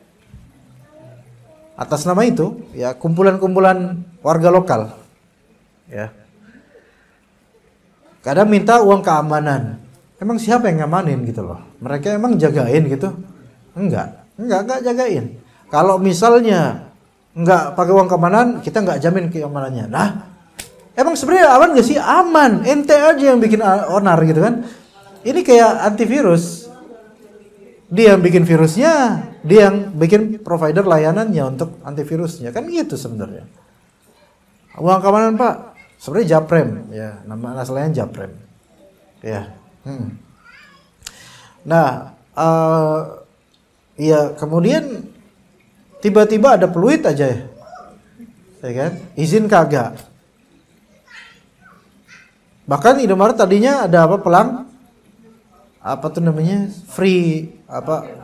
atas nama itu, ya kumpulan-kumpulan warga lokal, ya. Kadang minta uang keamanan. Emang siapa yang ngamanin gitu loh? Mereka emang jagain gitu? Enggak jagain. Kalau misalnya nggak pakai uang keamanan, kita nggak jamin keamanannya. Nah, emang sebenarnya aman nggak sih? Aman. Ente aja yang bikin onar gitu kan? Ini kayak antivirus. Dia yang bikin virusnya, dia yang bikin provider layanannya untuk antivirusnya. Kan gitu sebenarnya. Uang keamanan Pak, sebenarnya Japrem, ya nama asalnya Japrem. Ya. Nah, ya kemudian tiba-tiba ada peluit aja ya kan? Izin kagak. Bahkan Indomaret tadinya ada apa apa tuh namanya? Free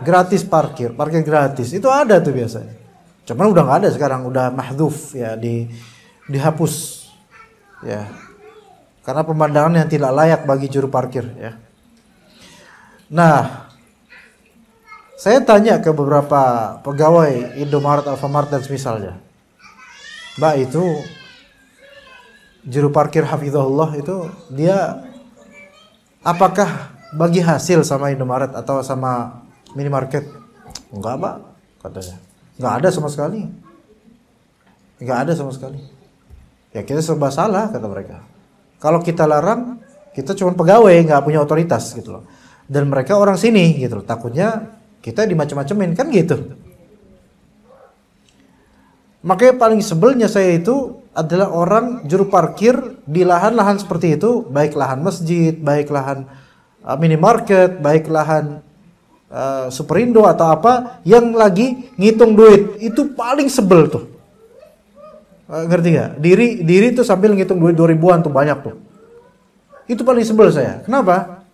gratis parkir gratis. Itu ada tuh biasanya. Cuman udah nggak ada sekarang, udah mahdhuf ya, dihapus. Ya. Karena pemandangan yang tidak layak bagi juru parkir ya. Nah, saya tanya ke beberapa pegawai Indomaret, Alfamart dan semisalnya. Mbak, itu juru parkir hafizahullah itu dia apakah bagi hasil sama Indomaret atau sama minimarket? Enggak, Pak, katanya. Enggak ada sama sekali. Enggak ada sama sekali. Ya kita serba salah kata mereka. Kalau kita larang, kita cuma pegawai, enggak punya otoritas gitu loh. Dan mereka orang sini gitu loh. Takutnya kita dimacem-macemin kan gitu. Makanya paling sebelnya saya itu adalah orang juru parkir di lahan-lahan seperti itu, baik lahan masjid, baik lahan minimarket, baik lahan Superindo atau apa yang lagi ngitung duit. Itu paling sebel tuh. Ngerti gak? Diri tuh sambil ngitung duit 2000-an tuh banyak tuh. Itu paling sebel saya. Kenapa?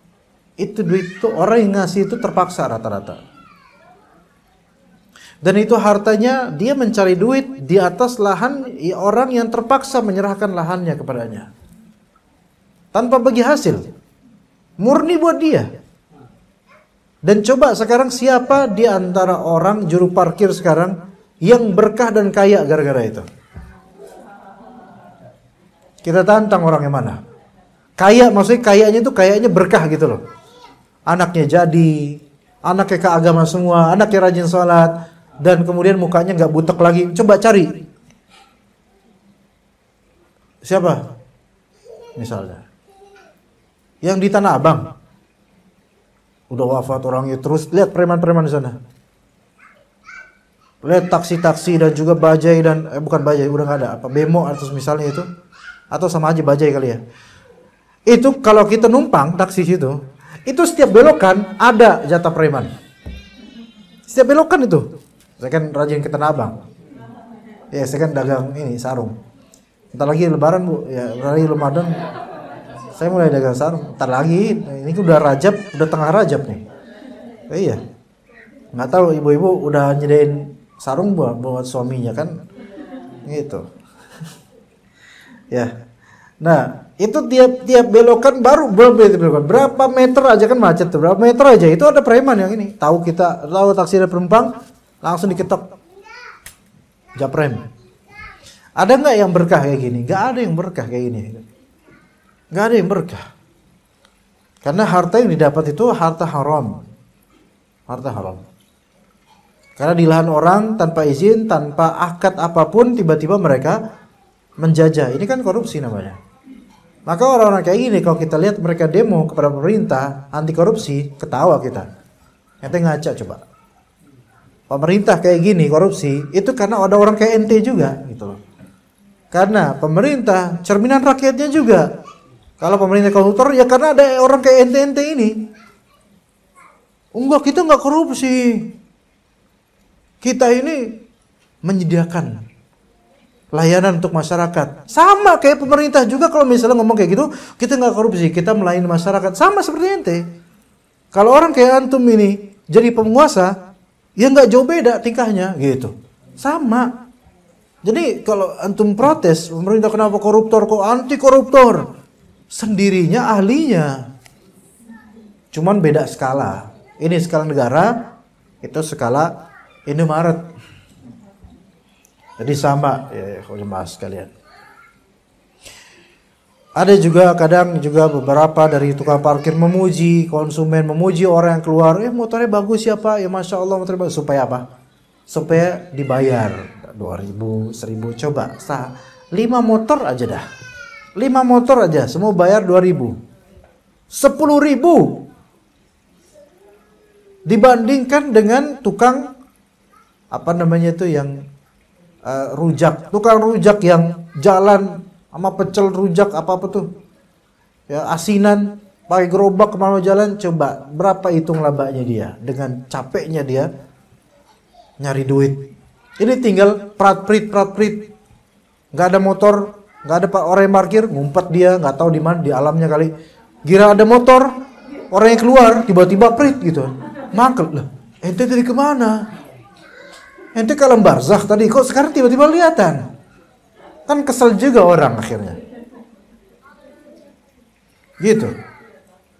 Itu duit tuh orang yang ngasih itu terpaksa rata-rata. Dan itu hartanya dia mencari duit di atas lahan orang yang terpaksa menyerahkan lahannya kepadanya. Tanpa bagi hasil. Murni buat dia. Dan coba sekarang siapa di antara orang juru parkir sekarang yang berkah dan kaya gara-gara itu? Kita tantang orang yang mana? Kaya, maksudnya kayanya itu kayaknya berkah gitu loh. Anaknya jadi, anaknya ke agama semua, anaknya rajin sholat, dan kemudian mukanya nggak butek lagi. Coba cari. Siapa? Misalnya. Yang di Tanah Abang. Udah wafat orangnya, terus lihat preman-preman di sana. Lihat taksi-taksi dan juga bajai dan bukan bajai, udah nggak ada. Apa bemo atau misalnya itu, atau sama aja bajai kali ya. Itu kalau kita numpang taksi situ, itu setiap belokan ada jatah preman. Setiap belokan itu. Saya kan rajin ke Tanah Abang. Ya, saya kan dagang ini sarung. Entar lagi Lebaran Bu, ya lagi Ramadan. Saya mulai dagang sarung. Entar lagi, ini udah Rajab, udah tengah Rajab nih. Iya. Nggak tahu ibu-ibu udah nyediain sarung buat suaminya kan? Gitu. Ya. Nah, itu tiap belokan baru belokan. Berapa meter aja kan macet tuh. Berapa meter aja itu ada preman yang ini. Tahu taksi ada penumpang, langsung diketok. Japrem. Ada nggak yang berkah kayak gini? Nggak ada yang berkah kayak gini. Nggak ada yang berkah. Karena harta yang didapat itu harta haram. Harta haram. Karena di lahan orang tanpa izin, tanpa akad apapun, tiba-tiba mereka menjajah. Ini kan korupsi namanya. Maka orang-orang kayak gini, kalau kita lihat mereka demo kepada pemerintah anti korupsi, ketawa kita. Ente ngaca coba. Pemerintah kayak gini korupsi, itu karena ada orang kayak ente juga, gitu loh. Karena pemerintah cerminan rakyatnya juga. Kalau pemerintah koruptor, ya karena ada orang kayak ente-ente ini. Enggak, kita enggak korupsi. Kita ini menyediakan layanan untuk masyarakat. Sama kayak pemerintah juga kalau misalnya ngomong kayak gitu, kita nggak korupsi, kita melayani masyarakat. Sama seperti ente. Kalau orang kayak antum ini jadi penguasa, ya nggak jauh beda tingkahnya gitu. Sama. Jadi kalau antum protes, pemerintah kenapa koruptor, kok anti koruptor? Sendirinya ahlinya. Cuman beda skala. Ini skala negara, itu skala Indomaret. Jadi sama ya jemaah sekalian. Ada juga kadang juga beberapa dari tukang parkir memuji konsumen, memuji orang yang keluar, motornya bagus ya Pak, ya Masya Allah motornya bagus. Supaya apa? Supaya dibayar 2.000, 1.000, coba 5 motor aja dah. 5 motor aja semua bayar 2.000. 10.000 dibandingkan dengan tukang apa namanya itu yang rujak, tukang rujak yang jalan sama pecel rujak apa tuh ya, asinan pakai gerobak kemana jalan, coba berapa hitung labanya dia dengan capeknya dia nyari duit. Ini tinggal prat-prit, nggak ada motor, nggak ada orang yang parkir, ngumpet dia nggak tahu di mana, di alamnya kali, kira ada motor, orang yang keluar tiba-tiba prit gitu, mangkel lah, ente dari kemana? Ente ke alam barzakh tadi, kok sekarang tiba-tiba kelihatan? Kan kesel juga orang akhirnya. Gitu.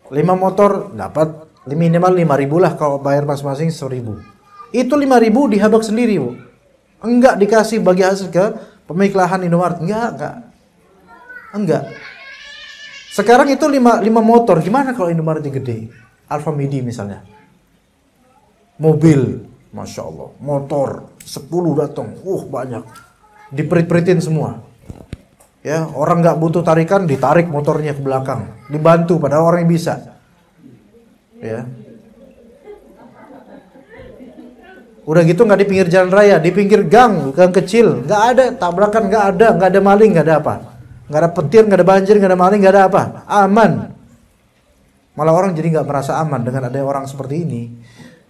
5 motor dapat minimal 5.000 lah, kalau bayar masing-masing 1.000. Itu 5.000 dihabak sendiri, Bu. Enggak dikasih bagi hasil ke pemilik lahan Indomaret. Enggak. Sekarang itu 5 motor. Gimana kalau Indomaretnya gede? Alfa Midi misalnya. Mobil. Masya Allah, motor 10 datang, banyak, diperit-peritin semua. Ya, orang nggak butuh tarikan, ditarik motornya ke belakang, dibantu, padahal orang yang bisa. Ya, udah gitu nggak di pinggir jalan raya, di pinggir gang kecil, nggak ada tabrakan, nggak ada maling, nggak ada apa, nggak ada petir, nggak ada banjir, nggak ada maling, nggak ada apa, aman. Malah orang jadi nggak merasa aman dengan ada orang seperti ini.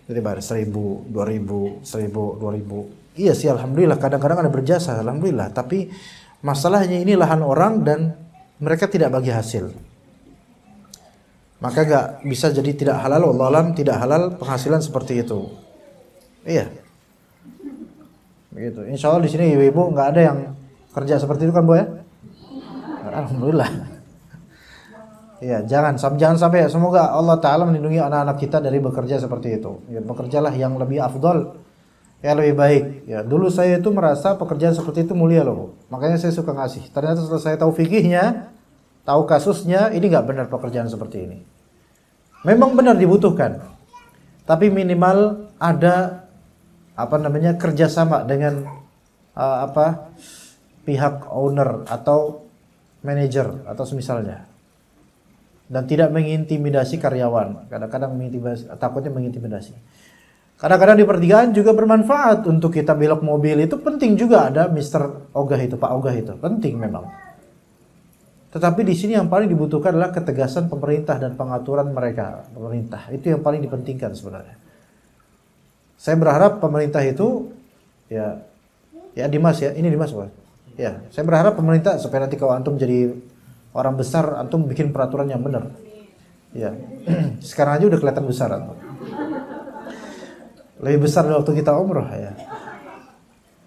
Jadi bayar 1.000, 2.000, 1.000, 2.000. Iya sih, alhamdulillah. Kadang-kadang ada berjasa, alhamdulillah. Tapi masalahnya ini lahan orang dan mereka tidak bagi hasil. Maka gak bisa jadi tidak halal. Wallahu alam, tidak halal penghasilan seperti itu. Iya. Begitu. Insya Allah di sini ibu-ibu nggak ada yang kerja seperti itu kan, Bu ya? Alhamdulillah. Ya, jangan sampai, semoga Allah Ta'ala melindungi anak-anak kita dari bekerja seperti itu. Ya, bekerjalah yang lebih afdol, yang lebih baik. Ya, dulu saya itu merasa pekerjaan seperti itu mulia loh. Makanya saya suka ngasih. Ternyata setelah saya tahu fikihnya, tahu kasusnya, ini nggak benar pekerjaan seperti ini. Memang benar dibutuhkan. Tapi minimal ada kerjasama dengan pihak owner atau manajer atau semisalnya. Dan tidak mengintimidasi karyawan. Kadang-kadang takutnya mengintimidasi. Kadang-kadang di pertigaan juga bermanfaat untuk kita belok mobil. Itu penting juga ada Mr. Ogah itu, Pak Ogah itu. Penting memang. Tetapi di sini yang paling dibutuhkan adalah ketegasan pemerintah dan pengaturan mereka. Pemerintah. Itu yang paling dipentingkan sebenarnya. Saya berharap pemerintah itu, ya Dimas ya. Ini Dimas, Pak. Ya, saya berharap pemerintah supaya nanti kalau antum jadi orang besar, antum bikin peraturan yang benar. Ya, sekarang aja udah kelihatan besar antum. Lebih besar dari waktu kita umroh ya.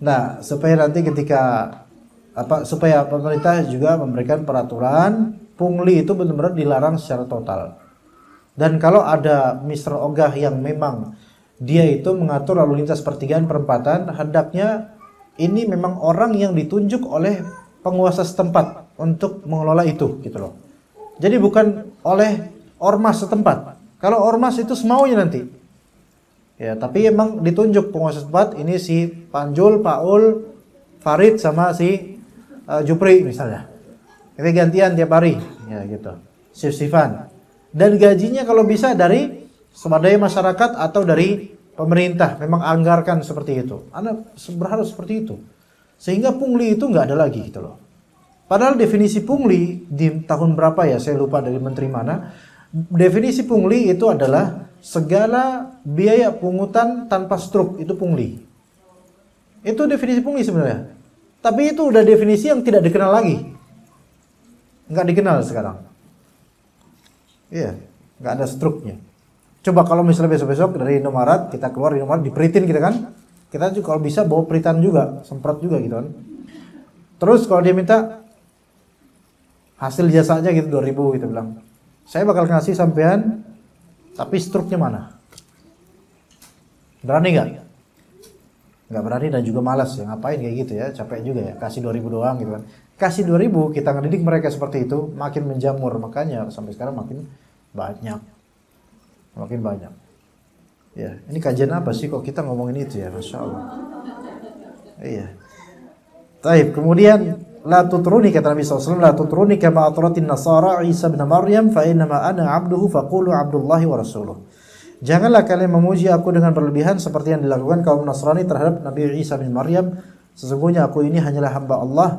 Nah, supaya nanti ketika supaya pemerintah juga memberikan peraturan pungli itu benar-benar dilarang secara total. Dan kalau ada Mr. Ogah yang memang dia itu mengatur lalu lintas pertigaan perempatan, hendaknya ini memang orang yang ditunjuk oleh penguasa setempat untuk mengelola itu gitu loh. Jadi bukan oleh ormas setempat. Kalau ormas itu semaunya nanti. Ya, tapi emang ditunjuk penguasa setempat, ini si Panjul, Paul, Farid sama si Jupri misalnya. Ini gantian tiap hari, ya gitu. Sif-sifan. Dan gajinya kalau bisa dari swadaya masyarakat atau dari pemerintah, memang anggarkan seperti itu. Anda berharap seperti itu. Sehingga pungli itu nggak ada lagi gitu loh. Padahal definisi pungli di tahun berapa ya, saya lupa dari menteri mana. Definisi pungli itu adalah segala biaya pungutan tanpa struk, itu pungli. Itu definisi pungli sebenarnya. Tapi itu udah definisi yang tidak dikenal lagi. Nggak dikenal sekarang. Iya, nggak ada struknya. Coba kalau misalnya besok-besok dari Indomaret, kita keluar di Indomaret, diperitin kita kan. Kita juga kalau bisa bawa peritan juga, semprot juga gitu kan. Terus kalau dia minta hasil jasanya gitu 2.000 gitu bilang. Saya bakal ngasih sampean, tapi struknya mana? Berani nggak? Nggak berani dan juga malas ya. Ngapain kayak gitu ya? Capek juga ya. Kasih 2.000 doang gitu kan. Kasih 2.000, kita ngedidik mereka seperti itu, makin menjamur. Makanya sampai sekarang makin banyak. Makin banyak. Ya, ini kajian apa sih kok kita ngomongin itu ya? Masya Allah. Iya. Taib. Kemudian la tutruni kata Nabi SAW, la tutruni kama atratin nasara Isa bin Maryam fa innama ana abduhu faqulu abdullahi wa rasuluh. Janganlah kalian memuji aku dengan berlebihan seperti yang dilakukan kaum Nasrani terhadap Nabi Isa bin Maryam. Sesungguhnya aku ini hanyalah hamba Allah,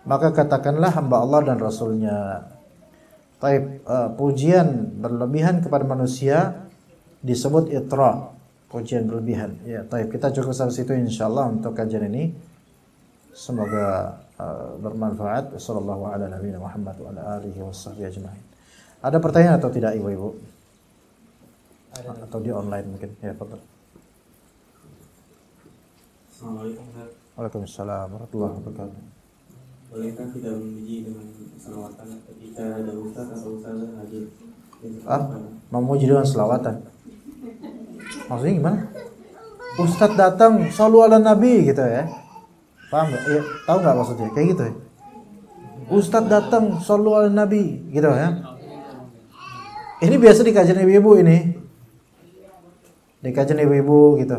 maka katakanlah hamba Allah dan Rasulnya. Taib, pujian berlebihan kepada manusia disebut itra, pujian berlebihan. Ya, taib, kita cukup sampai situ insyaallah untuk kajian ini. Semoga bermanfaat. Sallallahu ala nabiyina Muhammad wa ala alihi washabbihi ajmain. Ada pertanyaan atau tidak ibu-ibu? Atau di online mungkin? Ya, betul. Assalamualaikum. Waalaikumsalam warahmatullahi wabarakatuh. Bolehkah kita memuji dengan selawatan ketika ada ustaz atau ustazah hadir? Memuji dengan selawatan. Maksudnya gimana? Ustaz datang, shollu ala nabi gitu ya. Paham nggak? Iya, tahu nggak maksudnya? Kayak gitu ya. Ustaz datang, shollu ala nabi gitu ya. Ini biasa di kajian ibu-ibu ini. Di kajian ibu-ibu gitu.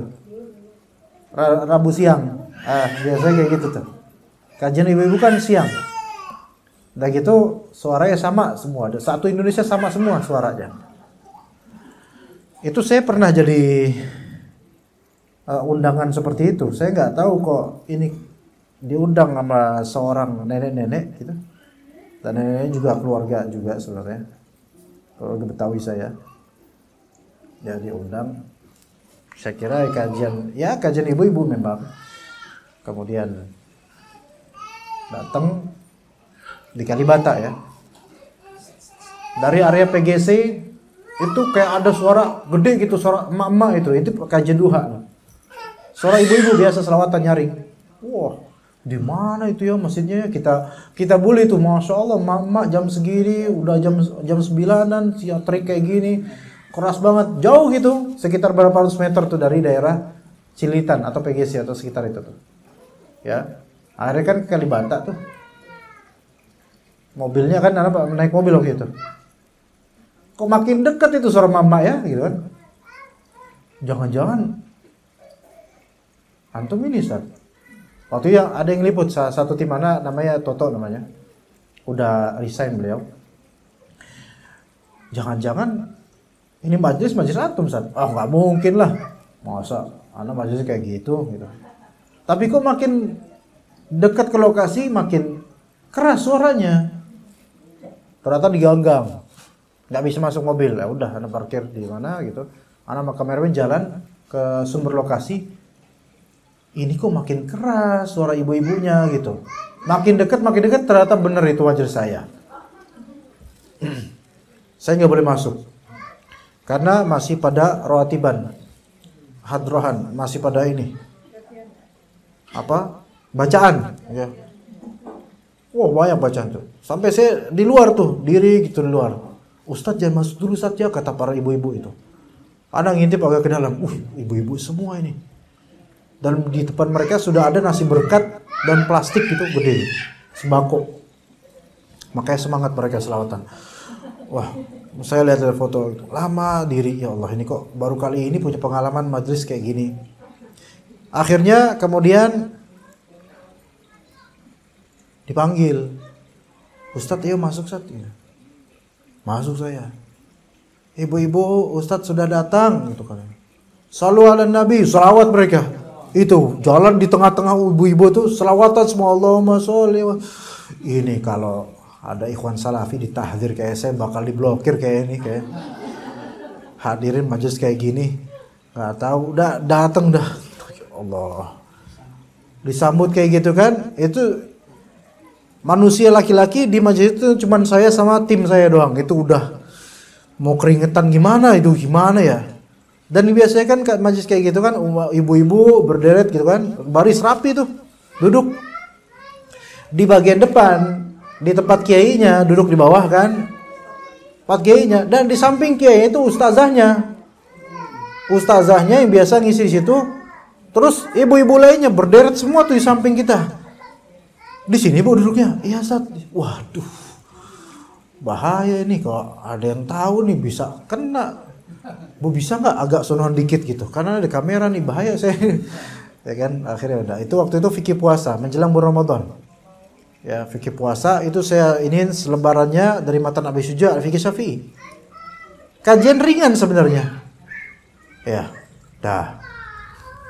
Rabu siang. Biasanya kayak gitu tuh. Kajian ibu-ibu kan siang. Udah gitu suaranya sama semua. Satu Indonesia sama semua suaranya. Itu saya pernah jadi undangan seperti itu. Saya nggak tahu kok ini diundang sama seorang nenek-nenek gitu. Dan neneknya juga keluarga juga sebenarnya. Keluarga Betawi saya. Ya diundang. Saya kira kajian ibu-ibu memang. Kemudian datang di Kalibata ya. Dari area PGC itu kayak ada suara gede gitu, suara emak-emak itu kajian duha. Suara ibu-ibu biasa selawatan nyaring. Wah, di mana itu ya masjidnya? Kita boleh itu, masya Allah, emak-emak jam segini, udah jam 9-an, terik kayak gini, keras banget, jauh gitu, sekitar berapa ratus meter tuh dari daerah Cilitan atau PGC atau sekitar itu tuh. Ya, akhirnya kan ke Kalibata tuh. Mobilnya kan anak naik mobil waktu itu. Kok makin dekat itu suara mama ya gitu kan. Jangan-jangan antum ini Ustaz. Waktu yang ada yang liput satu tim mana namanya Toto namanya. Udah resign beliau. Jangan-jangan ini majelis antum Ustaz. Enggak mungkin lah. Masa anak majelis kayak gitu. Tapi kok makin dekat ke lokasi makin keras suaranya. Ternyata diganggang. Nggak bisa masuk mobil. Ya udah, anak parkir di mana gitu. Anak sama kameramen jalan ke sumber lokasi. Ini kok makin keras suara ibu-ibunya gitu. Makin dekat ternyata benar itu majelis saya. Saya nggak boleh masuk. Karena masih pada rawatiban. Hadrohan, masih pada ini. Bacaan ya. Wah, banyak bacaan tuh. Sampai saya di luar tuh, diri gitu di luar. Ustadz jangan masuk dulu Ustadz ya, kata para ibu-ibu itu. Ada ngintip agak ke dalam. Ibu-ibu semua ini. Dan di depan mereka sudah ada nasi berkat dan plastik itu gede, sembako. Makanya semangat mereka selawatan. Wah, saya lihat dari foto, lama diri, ya Allah ini kok baru kali ini punya pengalaman majelis kayak gini. Akhirnya kemudian dipanggil, Ustadz, ayo masuk Ustadz. Masuk saya. Ibu-ibu, Ustadz sudah datang, gitu kan. Shallu ala Nabi, salawat mereka. Itu jalan di tengah-tengah ibu-ibu tuh selawatan semua, Allahumma sholli. Ini kalau ada ikhwan salafi ditahdzir kayak saya bakal diblokir kayak ini, kayak hadirin majelis kayak gini nggak tahu, udah datang dah, Allah disambut kayak gitu kan. Itu manusia laki-laki di majelis itu cuman saya sama tim saya doang, itu udah mau keringetan gimana ya. Dan biasanya kan majelis kayak gitu kan ibu-ibu berderet gitu kan, baris rapi tuh, duduk di bagian depan di tempat kiainya, duduk di bawah kan tempat kiainya, dan di samping kiai itu ustazahnya yang biasa ngisi di situ. Terus ibu-ibu lainnya berderet semua tuh di samping kita. Di sini Bu duduknya. Iya Ustaz. Waduh, bahaya ini, kalau ada yang tahu nih bisa kena. Bu bisa nggak agak sonoan dikit gitu, karena ada kamera nih, bahaya saya. Ya kan, akhirnya udah. Itu waktu itu fikih puasa menjelang bulan Ramadan. Ya, fikih puasa itu saya ini selebarannya dari matan Abi Syuja fikih Syafi'i. Kajian ringan sebenarnya. Ya, dah.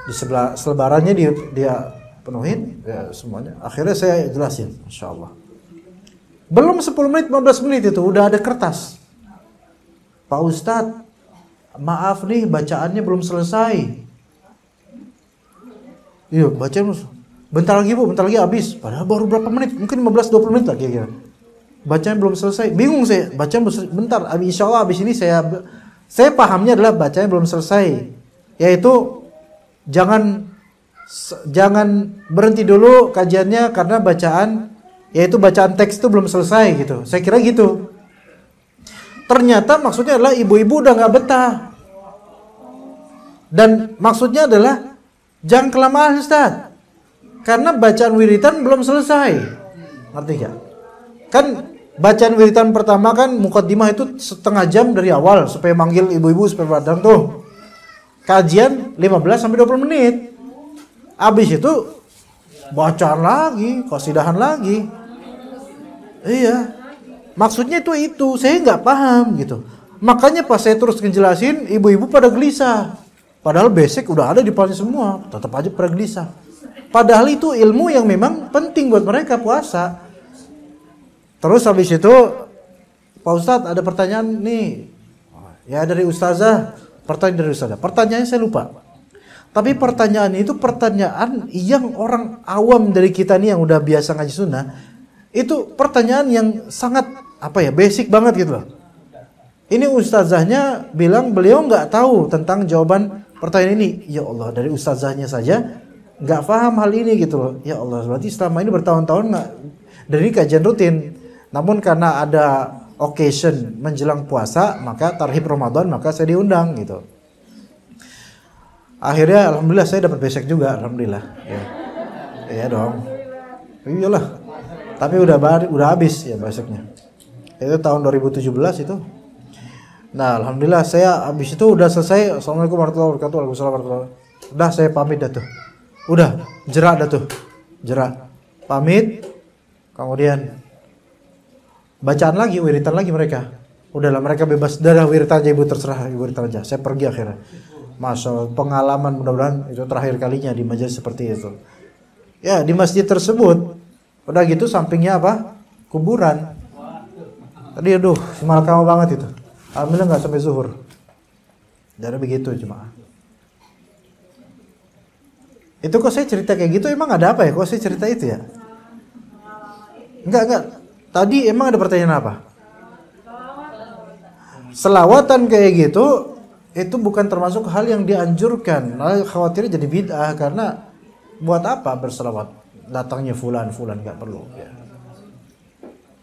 Di sebelah selebarannya dia penuhin ya semuanya. Akhirnya saya jelasin, insyaallah. Belum 10 menit, 15 menit itu udah ada kertas. Pak Ustadz, maaf nih bacaannya belum selesai. Iya, bacaan bentar lagi Bu, bentar lagi habis. Padahal baru berapa menit, mungkin 15-20 menit lagi kira-kira. Bacaan belum selesai. Bingung saya, bacaan bentar. Insyaallah habis ini saya pahamnya adalah bacaan belum selesai. Yaitu jangan berhenti dulu kajiannya karena bacaan teks itu belum selesai gitu. Saya kira gitu. Ternyata maksudnya adalah ibu-ibu udah nggak betah. Dan maksudnya adalah jangan kelamaan Ustaz, karena bacaan wiritan belum selesai. Ngerti gak? Kan bacaan wiritan pertama kan muqaddimah itu setengah jam dari awal supaya manggil ibu-ibu supaya datang tuh. Kajian 15-20 menit. Habis itu bacaan lagi, qasidahan lagi. Iya. Maksudnya itu saya nggak paham gitu. Makanya pas saya terus ngejelasin, ibu-ibu pada gelisah. Padahal basic udah ada di depannya semua, tetap aja pada gelisah. Padahal itu ilmu yang memang penting buat mereka puasa. Terus habis itu, Pak Ustadz ada pertanyaan nih. Ya dari ustazah, pertanyaannya saya lupa. Tapi pertanyaan itu pertanyaan yang orang awam dari kita nih yang udah biasa ngaji sunnah, itu pertanyaan yang sangat basic banget gitu loh. Ini ustazahnya bilang beliau nggak tahu tentang jawaban pertanyaan ini. Ya Allah, dari ustazahnya saja nggak paham hal ini gitu loh. Ya Allah, berarti selama ini bertahun-tahun nggak, dari ini kajian rutin. Namun karena ada occasion menjelang puasa, maka tarhib Ramadan, maka saya diundang gitu. Akhirnya alhamdulillah saya dapat basic juga, alhamdulillah. Ya. Iya dong. Iyalah. Tapi udah habis ya basicnya. Itu tahun 2017 itu. Nah, alhamdulillah saya habis itu udah selesai. Assalamualaikum warahmatullahi wabarakatuh. Waalaikumsalam warahmatullahi wabarakatuh. Udah saya pamit dah tuh. Udah, jerak dah tuh. Jerak. Pamit. Kemudian bacaan lagi, wiritan lagi mereka. Udahlah mereka bebas. Udah wiritan aja ibu, terserah ibu wiritan aja. Saya pergi akhirnya. Masya Allah, pengalaman mudah-mudahan itu terakhir kalinya di majelis seperti itu. Ya, di masjid tersebut udah gitu sampingnya apa? Kuburan. Tadi aduh, semalakama banget itu. Alhamdulillah nggak sampai zuhur. Jadi begitu cuma. Itu kok saya cerita kayak gitu, emang ada apa ya? Kok saya cerita itu ya? Enggak. Tadi emang ada pertanyaan apa? Selawatan kayak gitu, itu bukan termasuk hal yang dianjurkan. Malah khawatirnya jadi bid'ah, karena buat apa berselawat? Datangnya fulan nggak perlu. Ya.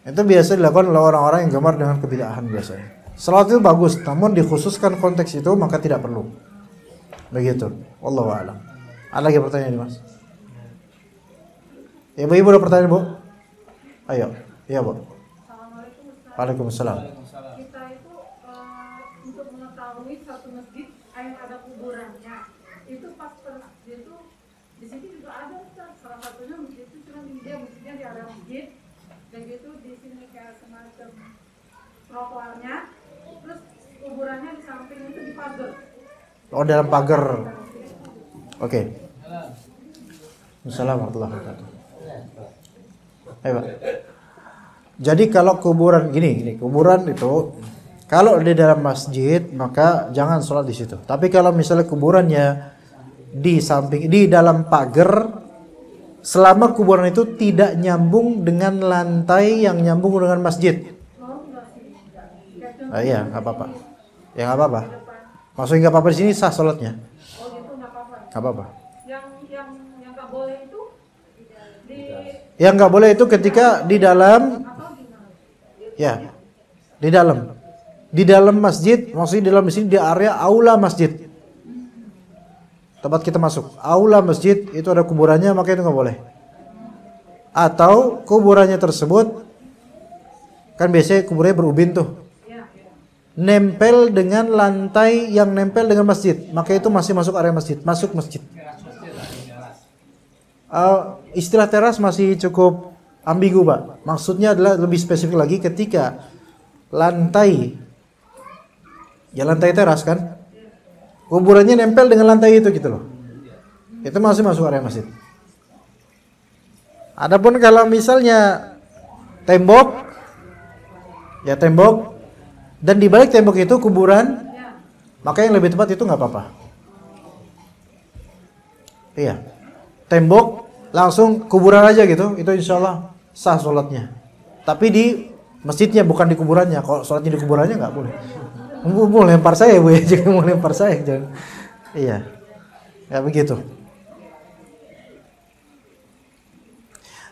Itu biasa dilakukan oleh orang-orang yang gemar dengan kebid'ahan biasanya. Selawat itu bagus, namun dikhususkan konteks itu maka tidak perlu. Begitu. Wallahu a'lam. Ada lagi pertanyaan nih, Mas? Ibu-ibu ada pertanyaan, Bu? Ayo. Iya, Bu. Waalaikumsalam. Kita itu untuk mengetahui satu masjid yang ada kuburannya, itu pas itu di sini juga ada salah satunya masjid itu cuma masjidnya di area masjid, dan gitu di sini kayak semacam trotoarnya, terus kuburannya di samping itu di pagar. Oh, dalam pagar. Oke. Assalamualaikum warahmatullahi wabarakatuh. Ayo, Pak. Jadi kalau kuburan gini, kuburan itu kalau di dalam masjid maka jangan sholat di situ. Tapi kalau misalnya kuburannya di samping, di dalam pagar, selama kuburan itu tidak nyambung dengan lantai yang nyambung dengan masjid. Iya, nggak apa-apa. Ya nggak apa-apa. Maksudnya nggak apa-apa di sini sah sholatnya. Oh gitu, nggak apa-apa. Nggak apa-apa. Yang nggak boleh itu di Yang nggak boleh itu ketika di dalam, ya, di dalam masjid, maksudnya di dalam sini di area aula masjid, tempat kita masuk, aula masjid itu ada kuburannya, maka itu nggak boleh. Atau kuburannya tersebut kan biasanya kuburannya berubin tuh, nempel dengan lantai yang nempel dengan masjid, maka itu masih masuk area masjid, masuk masjid. Istilah teras masih cukup ambigu, Pak. Maksudnya adalah lebih spesifik lagi ketika lantai, ya lantai teras kan, kuburannya nempel dengan lantai itu gitu loh. Itu masih masuk area masjid. Adapun kalau misalnya tembok, ya tembok, dan di balik tembok itu kuburan, maka yang lebih tepat itu nggak apa-apa. Iya, tembok langsung kuburan aja gitu, itu insya Allah sah sholatnya. Tapi di masjidnya, bukan di kuburannya. Kalau sholatnya di kuburannya nggak boleh. Mau lempar saya, Bu, jangan mau lempar saya, jangan. Iya, ya begitu.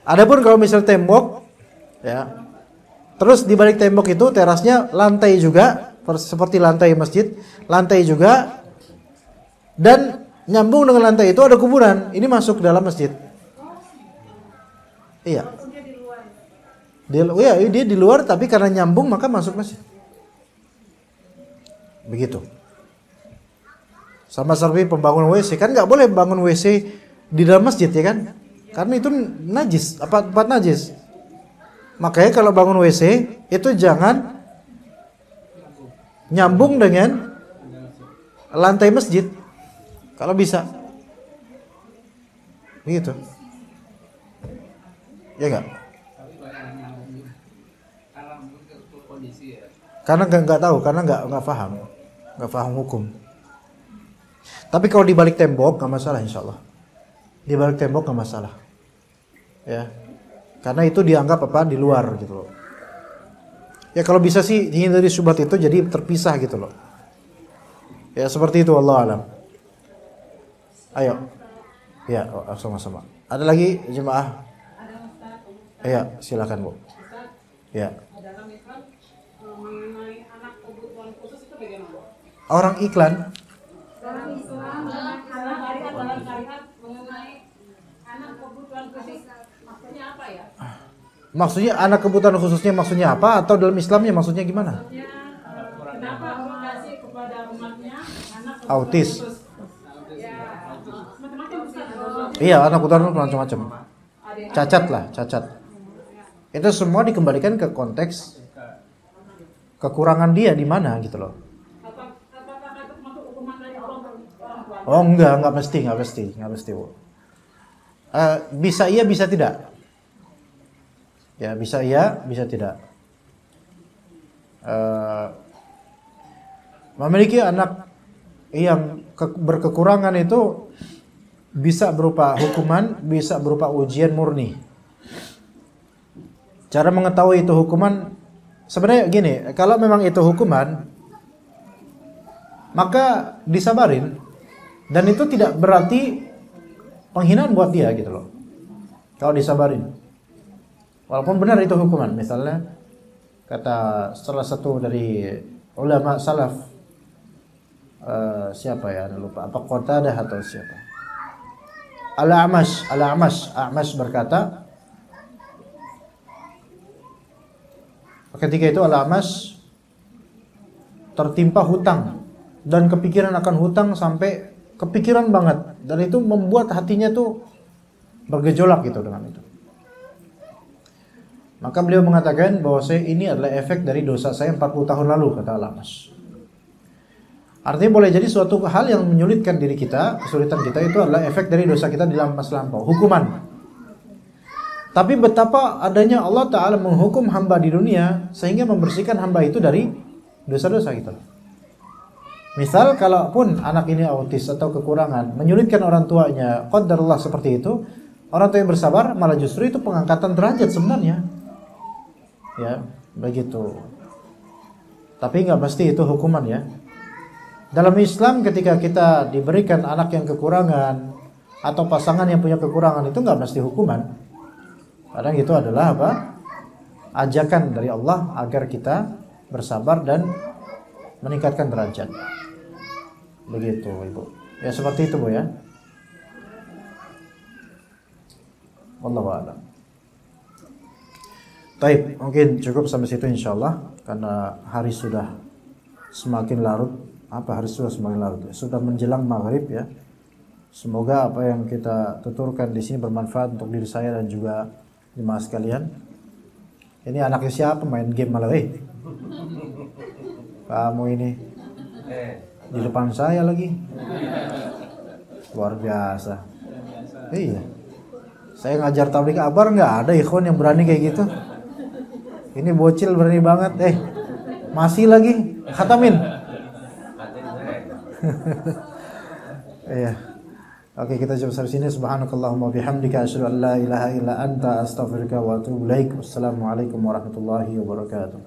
Adapun kalau misal tembok, ya, terus di balik tembok itu terasnya lantai juga, seperti lantai masjid, lantai juga, dan nyambung dengan lantai itu ada kuburan. Ini masuk ke dalam masjid. Iya. Dia di luar, tapi karena nyambung maka masuk masjid. Begitu. Sama seperti pembangunan WC, kan nggak boleh bangun WC di dalam masjid, ya kan? Karena itu najis, tempat najis. Makanya kalau bangun WC itu jangan nyambung dengan lantai masjid, kalau bisa. Begitu. Ya enggak? Karena nggak tahu, karena nggak paham hukum. Tapi kalau di balik tembok nggak masalah, insya Allah. Di balik tembok nggak masalah, ya. Karena itu dianggap apa, di luar gitu loh. Ya kalau bisa sih hindari syubhat itu, jadi terpisah gitu loh. Ya seperti itu, wallahu alam. Ayo, ya sama-sama. Ada lagi jemaah? Ya silakan, Bu. Ya. dalam Islam mengenai anak kebutuhan khusus itu bagaimana? Orang iklan. Dalam Islam dalam syariat mengenai anak kebutuhan khusus maksudnya apa ya? Maksudnya anak kebutuhan khususnya maksudnya apa, atau dalam Islamnya maksudnya gimana? Kenapa Allah kasih kepada umatnya anak kebutuhan Autis. khusus? Ya, macam-macam Ustaz. Iya, anak kebutuhan macam-macam. Cacat lah, cacat. Itu semua dikembalikan ke konteks kekurangan dia di mana gitu loh. Apakah itu masuk hukuman dari Allah? Oh enggak mesti, Bu. Bisa iya, bisa tidak. Ya bisa iya, bisa tidak. Memiliki anak yang berkekurangan itu bisa berupa hukuman, bisa berupa ujian murni. Cara mengetahui itu hukuman, sebenarnya gini, kalau memang itu hukuman, maka disabarin, dan itu tidak berarti penghinaan buat dia gitu loh. Kalau disabarin, walaupun benar itu hukuman. Misalnya kata salah satu dari ulama salaf, siapa ya, lupa, apa Qatadah atau siapa, Al-A'mash berkata, ketika itu Al-A'mash tertimpa hutang dan kepikiran akan hutang sampai kepikiran banget, dan itu membuat hatinya tuh bergejolak gitu dengan itu. Maka beliau mengatakan bahwa ini adalah efek dari dosa saya 40 tahun lalu, kata Al-A'mash. Artinya boleh jadi suatu hal yang menyulitkan diri kita, kesulitan kita itu adalah efek dari dosa kita di dalam masa lampau, hukuman. Tapi betapa adanya Allah Ta'ala menghukum hamba di dunia sehingga membersihkan hamba itu dari dosa-dosa gitu. Misal kalaupun anak ini autis atau kekurangan, menyulitkan orang tuanya, qadarullah seperti itu, orang tua yang bersabar malah justru itu pengangkatan derajat sebenarnya. Ya, begitu. Tapi nggak mesti itu hukuman ya. Dalam Islam ketika kita diberikan anak yang kekurangan atau pasangan yang punya kekurangan, itu nggak mesti hukuman. Kadang itu adalah apa? Ajakan dari Allah agar kita bersabar dan meningkatkan derajat. Begitu Ibu. Ya seperti itu Bu ya. Wallahu a'lam. Baik, mungkin cukup sampai situ insyaallah karena hari sudah semakin larut. Hari sudah semakin larut. Sudah menjelang maghrib ya. Semoga apa yang kita tuturkan di sini bermanfaat untuk diri saya dan juga jemaah sekalian. Ini anaknya siapa main game malah kamu ini di depan saya lagi. Luar biasa. Iya. Saya ngajar tabligh akbar nggak ada ikhwan yang berani kayak gitu. Ini bocil berani banget. Masih lagi khatamin. Iya. Oke, kita jawab sampai sini. Subhanakallahumma bihamdika asyhadu an la ilaha illa anta astaghfiruka wa atubu ilaik. Wassalamualaikum warahmatullahi wabarakatuh.